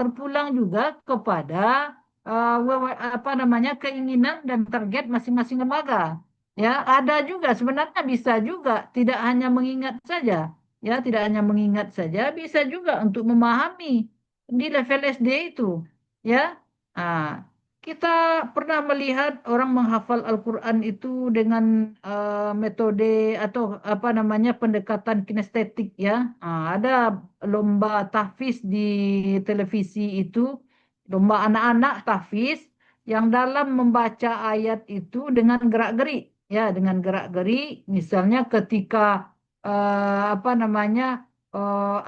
kepada apa namanya keinginan dan target masing-masing lembaga. Ya, ada juga sebenarnya bisa juga tidak hanya mengingat saja. Ya, tidak hanya mengingat saja, bisa juga untuk memahami di level SD itu. Ya, ah, kita pernah melihat orang menghafal Al-Quran itu dengan metode atau apa namanya pendekatan kinestetik ya. Ada lomba tahfiz di televisi itu, lomba anak-anak tahfiz yang dalam membaca ayat itu dengan gerak-gerik ya, dengan gerak-gerik. Misalnya ketika apa namanya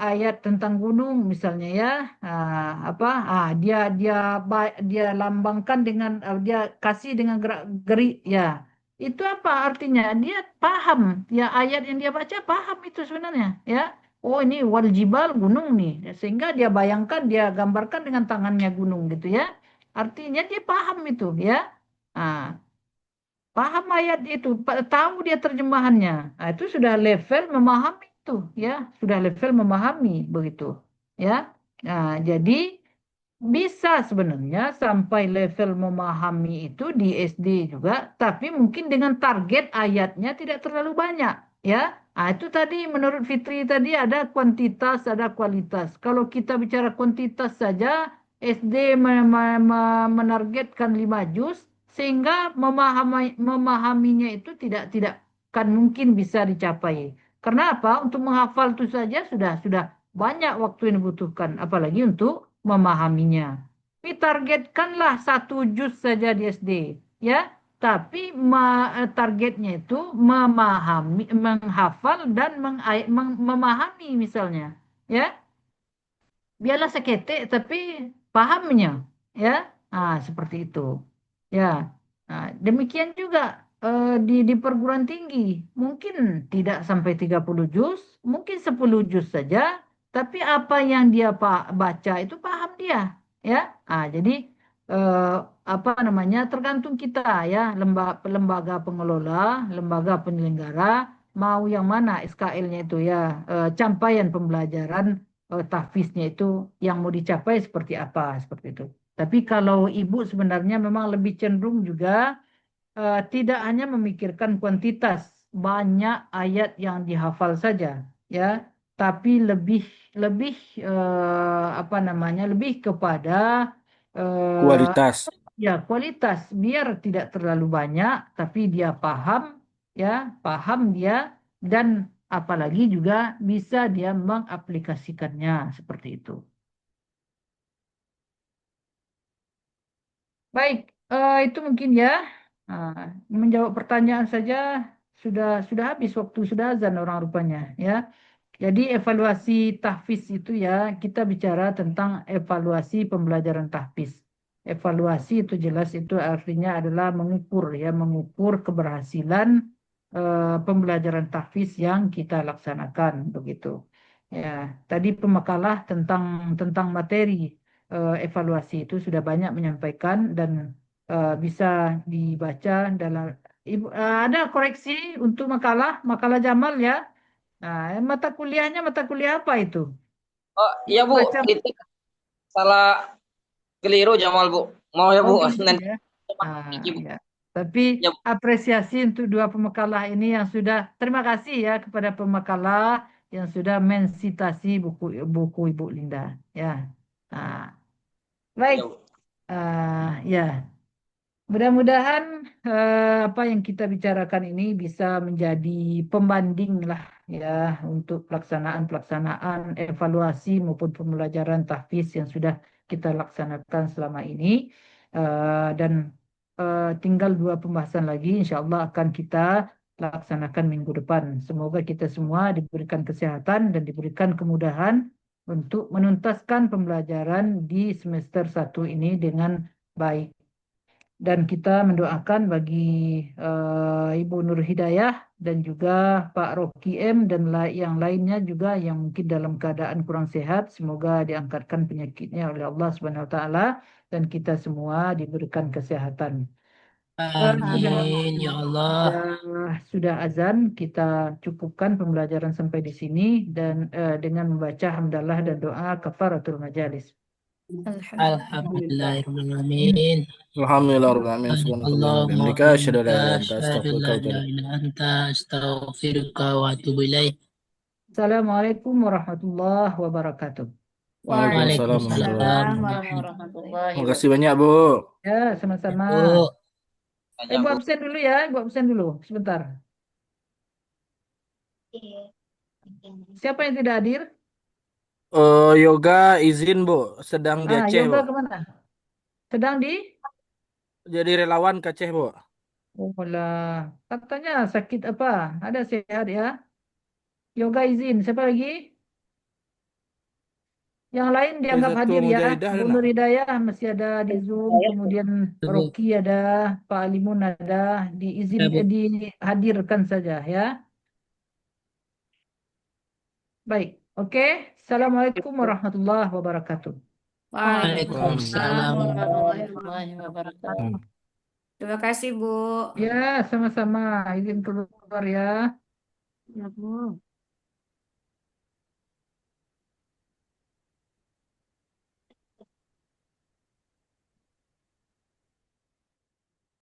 ayat tentang gunung misalnya ya apa dia dia lambangkan dengan dia kasih dengan gerak-gerik ya itu apa artinya dia paham ya ayat yang dia baca paham itu sebenarnya ya oh ini wal jibal gunung nih sehingga dia bayangkan dia gambarkan dengan tangannya gunung gitu ya artinya dia paham itu ya. Nah, paham ayat itu, tahu dia terjemahannya. Nah, itu sudah level memahami itu, ya, sudah level memahami begitu, ya. Nah, jadi bisa sebenarnya sampai level memahami itu di SD juga, tapi mungkin dengan target ayatnya tidak terlalu banyak, ya. Ah, itu tadi menurut Fitri tadi ada kuantitas, ada kualitas. Kalau kita bicara kuantitas saja, SD menargetkan 5 juz, sehingga memahaminya itu tidak kan mungkin bisa dicapai. Karena apa? Untuk menghafal itu saja sudah banyak waktu yang dibutuhkan, apalagi untuk memahaminya. Tapi targetkanlah 1 juz saja di SD, ya. Tapi targetnya itu memahami, menghafal dan memahami misalnya, ya. Biarlah seketik tapi pahamnya, ya. Seperti itu, ya. Demikian juga di perguruan tinggi, mungkin tidak sampai 30 juz, mungkin 10 juz saja, tapi apa yang dia baca itu paham dia, ya. Jadi eh, apa namanya tergantung kita ya, lembaga pengelola, lembaga penyelenggara mau yang mana SKL-nya itu ya, capaian pembelajaran tahfiznya itu yang mau dicapai seperti apa, seperti itu. Tapi kalau ibu sebenarnya memang lebih cenderung juga tidak hanya memikirkan kuantitas banyak ayat yang dihafal saja, ya, tapi lebih lebih apa namanya, lebih kepada eh, Kualitas. ya kualitas, biar tidak terlalu banyak, tapi dia paham, ya, paham dia, dan apalagi juga bisa dia mengaplikasikannya seperti itu. Baik, itu mungkin ya. Nah, menjawab pertanyaan saja sudah habis waktu, sudah azan orang rupanya, ya. Jadi evaluasi tahfiz itu ya, kita bicara tentang evaluasi pembelajaran tahfiz. Evaluasi itu jelas itu artinya adalah mengukur ya, mengukur keberhasilan pembelajaran tahfiz yang kita laksanakan begitu. Ya, tadi pemakalah tentang materi evaluasi itu sudah banyak menyampaikan dan bisa dibaca dalam ada koreksi untuk makalah Jamal ya. Nah, mata kuliah apa itu? Oh iya Bu, Baca. itu salah keliru Jamal Bu. Mau ya Oh Bu, gitu nanti ya. lagi Bu. Ya. Tapi Ya Bu. apresiasi untuk dua pemakalah ini yang sudah, terima kasih ya kepada pemakalah yang sudah mensitasi buku buku Ibu Linda. Ya. Nah, baik. Ya Bu. Ya. Mudah-mudahan apa yang kita bicarakan ini bisa menjadi pembanding lah ya untuk pelaksanaan evaluasi maupun pembelajaran tahfiz yang sudah kita laksanakan selama ini. Dan tinggal dua pembahasan lagi insya Allah akan kita laksanakan minggu depan. Semoga kita semua diberikan kesehatan dan diberikan kemudahan untuk menuntaskan pembelajaran di semester 1 ini dengan baik. Dan kita mendoakan bagi Ibu Nur Hidayah dan juga Pak Rocky M dan yang lainnya juga yang mungkin dalam keadaan kurang sehat. Semoga diangkatkan penyakitnya oleh Allah Subhanahu Wa Taala dan kita semua diberikan kesehatan. Sudah Amin ya Allah. sudah azan, kita cukupkan pembelajaran sampai di sini dan dengan membaca hamdalah dan doa kafaratul majalis. Alhamdulillah. Alhamdulillahirrahmanirrahim. Alhamdulillahirrahmanirrahim. Subhanakallahumma wa Allahumma bihamdika wa asyhadu an la bihamdika ilaha illa anta asyhadu an astaghfiruka la wa atubu ilaha ilaik. illa anta astaghfiruka wa atubu ilaik. Assalamualaikum warahmatullahi wabarakatuh. Waalaikumsalam warahmatullahi Waalaikumsalam Waalaikumsalam wabarakatuh. warahmatullahi Makasih banyak, wabarakatuh. Bu. Ya, sama-sama. Bu. Aja Ibu Bu. absen dulu ya, Ibu absen dulu sebentar. Siapa yang tidak hadir? Yoga izin, Bu. Sedang di Aceh, Yoga Bu. kemana? Sedang di? Jadi relawan ke Aceh, Bu. Oh lah, katanya sakit apa? Ada sehat ya? Yoga izin. Siapa lagi? Yang lain dianggap Izzatul hadir ya. Mujahidah ada Bu nak? Nur Hidayah masih ada di Zoom. Kemudian Bu. Rocky ada, Pak Alimun ada. Diizin, Ya Bu. dihadirkan saja ya. Baik, oke. Assalamualaikum warahmatullahi wabarakatuh. Waalaikumsalam Waalaikumsalam. warahmatullahi wabarakatuh. Terima kasih, Bu. Ya, sama-sama. Izin keluar ya. Ya, Bu.